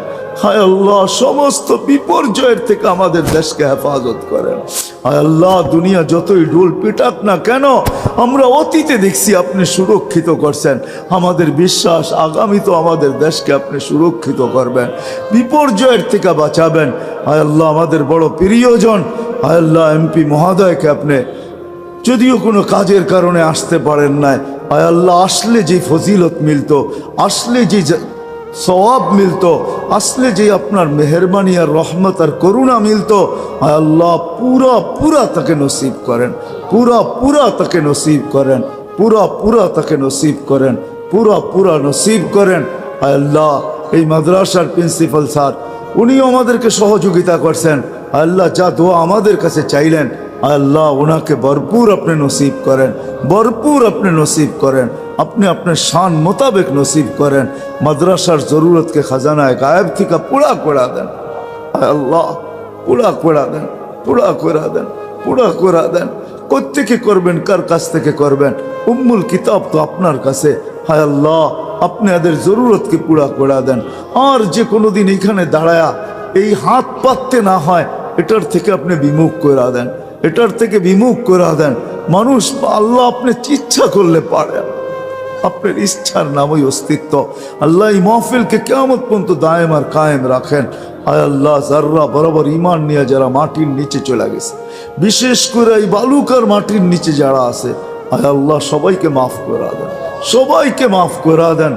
[SPEAKER 1] হায় আল্লাহ সমস্ত বিপর্যয়ের থেকে আমাদের দেশকে হেফাজত করেন। হায় আল্লাহ দুনিয়া যতই ঢোল পিটাক না কেন আমরা অতীতে দেখছি আপনি সুরক্ষিত করছেন, আমাদের বিশ্বাস আগামী তো আমাদের দেশকে আপনি সুরক্ষিত করবেন, বিপর্যয়ের থেকে বাঁচাবেন। হায় আল্লাহ আমাদের বড় প্রিয়জন হায় আল্লাহ এমপি মহোদয়কে আপনি যদিও কোনো কাজের কারণে আসতে পারেন নাই, হায় আল্লাহ আসলে যে ফজিলত মিলতো, আসলে যে সওয়াব মিলতো, আসলে যে আপনার মেহরবানি আর রহমত আর করুণা মিলতো হায় আল্লাহ পুরা পুরা তাকে নসিব করেন, পুরা পুরা তাকে নসিব করেন, পুরা পুরা তাকে নসিব করেন, পুরা পুরা নসিব করেন। হায় আল্লাহ এই মাদ্রাসার প্রিন্সিপাল স্যার উনিও আমাদেরকে সহযোগিতা করছেন, আল্লাহ যা দোয়া আমাদের কাছে চাইলেন আল্লাহ ওনাকে ভরপুর আপনি নসিব করেন, ভরপুর আপনি নসিব করেন, আপনি আপনার শান মোতাবেক নসিব করেন। মাদ্রাসার জরুরতকে খাজানায় গায়েব থেকে পুরা করে দেন আল্লাহ, পুরা করে দেন, পুরা করে দেন, পুরা করে দেন। কোত্থেকে করবেন, কার কাছ থেকে করবেন? উম্মুল কিতাব তো আপনার কাছে। হায় আল্লাহ আপনি এদের জরুরতকে পুরা করে দেন। আর যে কোনোদিন এইখানে দাঁড়ায়া এই হাত পাততে না হয় এটার থেকে আপনি বিমুখ করে দেন, এটার থেকে বিমুখ করে দেন। মানুষ আল্লাহ আপনি ইচ্ছা করলে পারেন, আপনার ইচ্ছার নামই অস্তিত্ব। আল্লাহ এই মাহফিলকে কিয়ামত পর্যন্ত দায়েম আর কায়েম রাখেন। আয় আল্লাহ যাররা বরাবর ইমান নিয়ে যারা মাটির নিচে চলে গেছে, বিশেষ করে এই বালুকার মাটির নিচে যারা আছে আয় আল্লাহ সবাইকে মাফ করা দেন, সবাইকে মাফ করা দেন,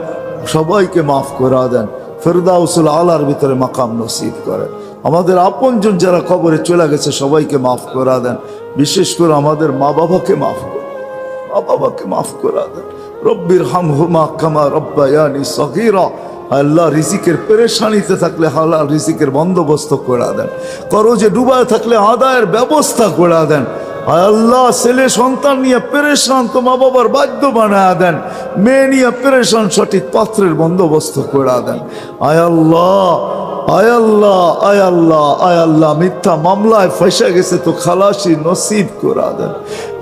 [SPEAKER 1] সবাইকে মাফ করা দেন। ফেরদাউসুল আলার ভিতরে মাকাম নসিব করেন। আমাদের আপনজন যারা কবরে চলে গেছে সবাইকে মাফ করা দেন, বিশেষ করে আমাদের মা বাবাকে মাফ করেন, মা বাবাকে মাফ করা দেন। রব্বির হামহুমা কামা রব্বায়ানি সগীরা। আল্লাহ রিজিকের পেরেশানিতে থাকলে হালাল রিজিকের বন্দোবস্ত করে দেন, করজে ডুবায় থাকলে আদায়ের ব্যবস্থা করে দেন। আয় আল্লাহ ছেলে সন্তান নিয়ে পেরেশান তো মা বাবার বাধ্য বানায় দেন, মেয়ে নিয়ে পেরেশান সঠিক পাত্রের বন্দোবস্ত করে দেন। আয় আল্লাহ, আয় আল্লাহ, আয় আল্লাহ, আয় আল্লাহ মিথ্যা মামলায় ফেসে গেছে তো খালাসি নসিব করে দেন,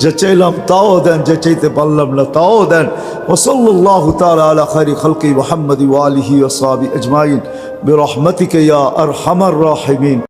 [SPEAKER 1] যা চাইলাম তাও দেন, যা চাইতে পারলাম না তাও দেন। ওয়াসাল্লাল্লাহু তাআলা আলা খায়রি খালকি মুহাম্মাদি ওয়া আলিহি ওয়া সাহবিহি আজমাইন বিরহমাতিকা ইয়া আরহামার রাহিমিন।